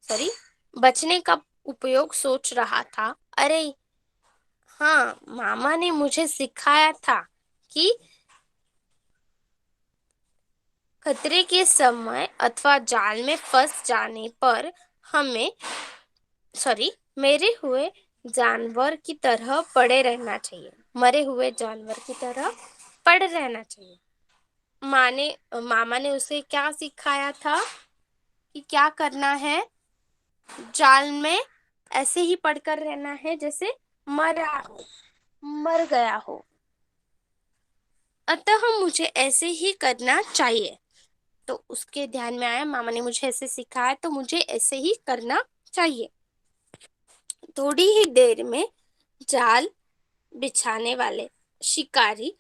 A: सॉरी बचने का उपयोग सोच रहा था। अरे हाँ, मामा ने मुझे सिखाया था कि खतरे के समय अथवा जाल में फंस जाने पर हमें मेरे हुए जानवर की तरह पड़े रहना चाहिए, मरे हुए जानवर की तरह पड़े रहना चाहिए। मामा ने उसे क्या सिखाया था कि क्या करना है, जाल में ऐसे ही पड़कर रहना है जैसे मर गया हो। अतः मुझे ऐसे ही करना चाहिए। तो उसके ध्यान में आया, मामा ने मुझे ऐसे सिखाया तो मुझे ऐसे ही करना चाहिए। थोड़ी ही देर में जाल बिछाने वाले शिकारी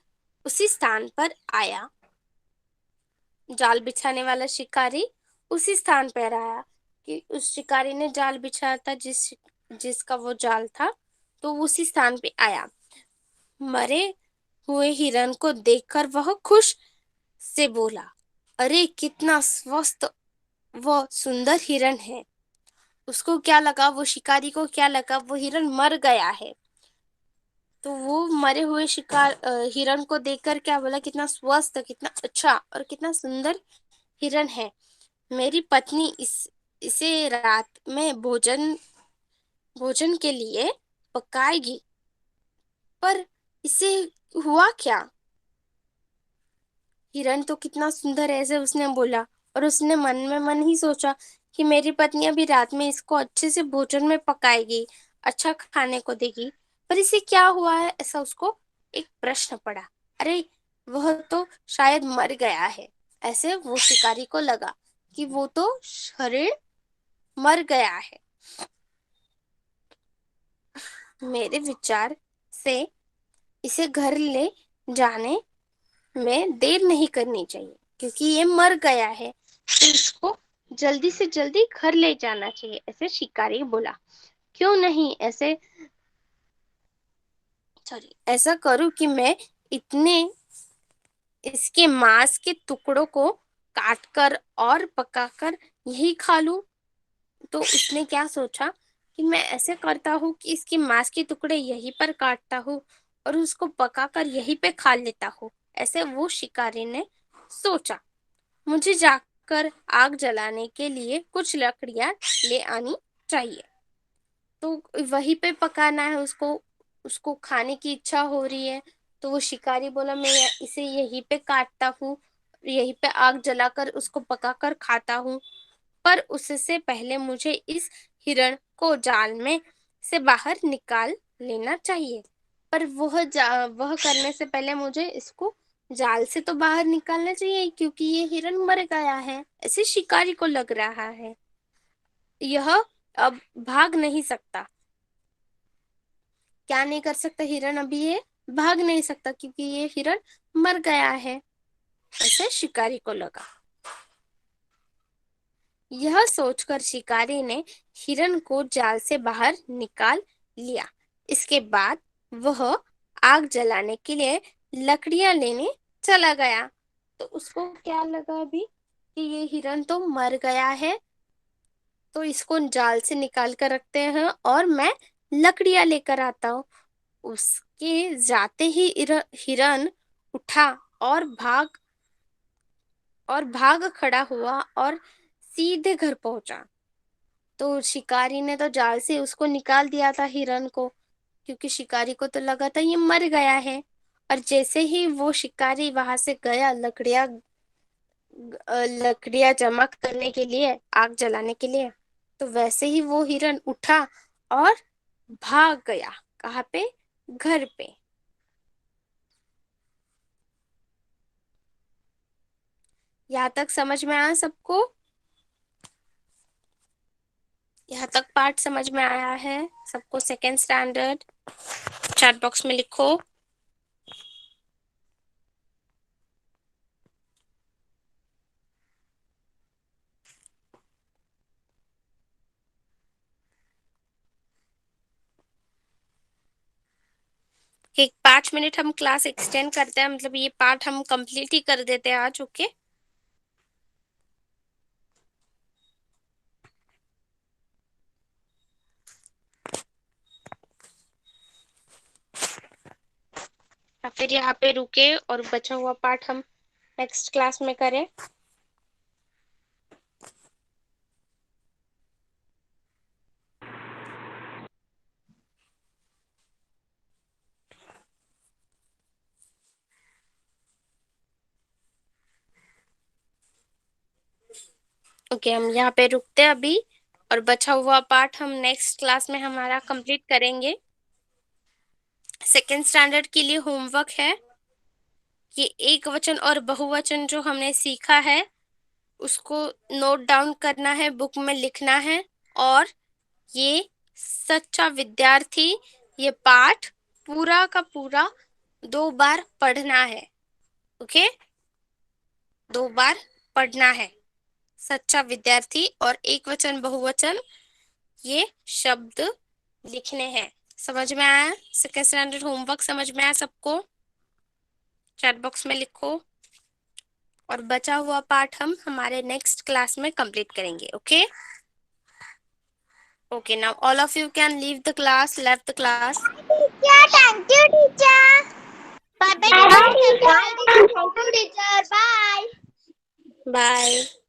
A: उसी स्थान पर आया। जाल बिछाने वाला शिकारी उसी स्थान पर आया कि उस शिकारी ने जाल बिछाया था, जिसका वो जाल था, तो उसी स्थान पे आया। मरे हुए हिरन को देखकर वह खुश से बोला, अरे कितना स्वस्थ व सुंदर हिरन है। उसको क्या लगा, वो शिकारी को क्या लगा, वो हिरन मर गया है। तो वो मरे हुए हिरन को देखकर क्या बोला, कितना स्वस्थ, कितना अच्छा और कितना सुंदर हिरन है। मेरी पत्नी इसे रात में भोजन भोजन के लिए पकाएगी। पर इसे हुआ क्या? हिरण तो कितना सुंदर है, ऐसे उसने बोला। और उसने मन में मन ही सोचा कि मेरी पत्नी अभी रात में इसको अच्छे से भोजन में पकाएगी, अच्छा खाने को देगी। पर इसे क्या हुआ है, ऐसा उसको एक प्रश्न पड़ा। अरे, वह तो शायद मर गया है। ऐसे वो शिकारी को लगा कि वो तो हरिण मर गया है। मेरे विचार से इसे घर ले जाने में देर नहीं करनी चाहिए, क्योंकि ये मर गया है, तो इसको जल्दी से जल्दी घर ले जाना चाहिए, ऐसे शिकारी बोला। क्यों नहीं ऐसा करूं कि मैं इतने इसके मांस के टुकड़ों को काटकर और पकाकर यही खा लूं। तो उसने क्या सोचा कि मैं ऐसे करता हूँ कि इसके मांस के टुकड़े यहीं पर काटता हूँ और उसको पकाकर यहीं पे खा लेता हूँ। ऐसे वो शिकारी ने सोचा। मुझे जाकर आग जलाने के लिए कुछ लकड़ियां ले आनी चाहिए। तो वहीं पे पकाना है उसको। उसको खाने की इच्छा हो रही है, तो वो शिकारी बोला मैं इसे यहीं पे काटता हूँ, यहीं पे आग जलाकर उसको पकाकर खाता हूँ। पर उससे पहले मुझे इस हिरण को जाल में से बाहर निकाल लेना चाहिए। पर वह करने से पहले मुझे इसको जाल से तो बाहर निकालना चाहिए, क्योंकि ये हिरण मर गया है, ऐसे शिकारी को लग रहा है। यह अब भाग नहीं सकता। क्या नहीं कर सकता हिरण? अभी ये भाग नहीं सकता, क्योंकि ये हिरण मर गया है, ऐसे शिकारी को लगा। यह सोचकर शिकारी ने हिरण को जाल से बाहर निकाल लिया। इसके बाद वह आग जलाने के लिए लकड़ियां लेने चला गया। तो उसको क्या लगा अभी कि ये हिरण तो मर गया है, तो इसको जाल से निकाल कर रखते हैं और मैं लकड़ियां लेकर आता हूँ। उसके जाते ही हिरण उठा और भाग खड़ा हुआ और सीधे घर पहुंचा। तो शिकारी ने तो जाल से उसको निकाल दिया था हिरण को, क्योंकि शिकारी को तो लगा था ये मर गया है। और जैसे ही वो शिकारी वहां से गया लकड़ियां जमा करने के लिए, आग जलाने के लिए, तो वैसे ही वो हिरण उठा और भाग गया। कहाँ पे? घर पे। यहाँ तक समझ में आया सबको? यहाँ तक पार्ट समझ में आया है सबको? सेकेंड स्टैंडर्ड, चैट बॉक्स में लिखो। कि 5 मिनट हम क्लास एक्सटेंड करते हैं, मतलब ये पार्ट हम कंप्लीट ही कर देते हैं आज। ओके, फिर यहाँ पे रुके और बचा हुआ पार्ट हम नेक्स्ट क्लास में करें। ओके, हम यहाँ पे रुकते हैं अभी, और बचा हुआ पार्ट हम नेक्स्ट क्लास में हमारा कंप्लीट करेंगे। सेकेंड स्टैंडर्ड के लिए होमवर्क है कि एक वचन और बहुवचन जो हमने सीखा है उसको नोट डाउन करना है, बुक में लिखना है। और ये सच्चा विद्यार्थी ये पाठ पूरा का पूरा 2 बार पढ़ना है। ओके, 2 बार पढ़ना है। सच्चा विद्यार्थी और एक वचन बहुवचन ये शब्द लिखने हैं। समझ में आया? सेकेंड स्टैंडर्ड होमवर्क समझ में आया सबको? चैट बॉक्स में लिखो। और बचा हुआ पार्ट हम हमारे नेक्स्ट क्लास में कंप्लीट करेंगे। Okay okay, now all of you can leave the class, left the class.
B: Teacher, thank you, teacher. Bye, bye, teacher. Bye, teacher. Thank you, teacher. Bye.
A: Bye.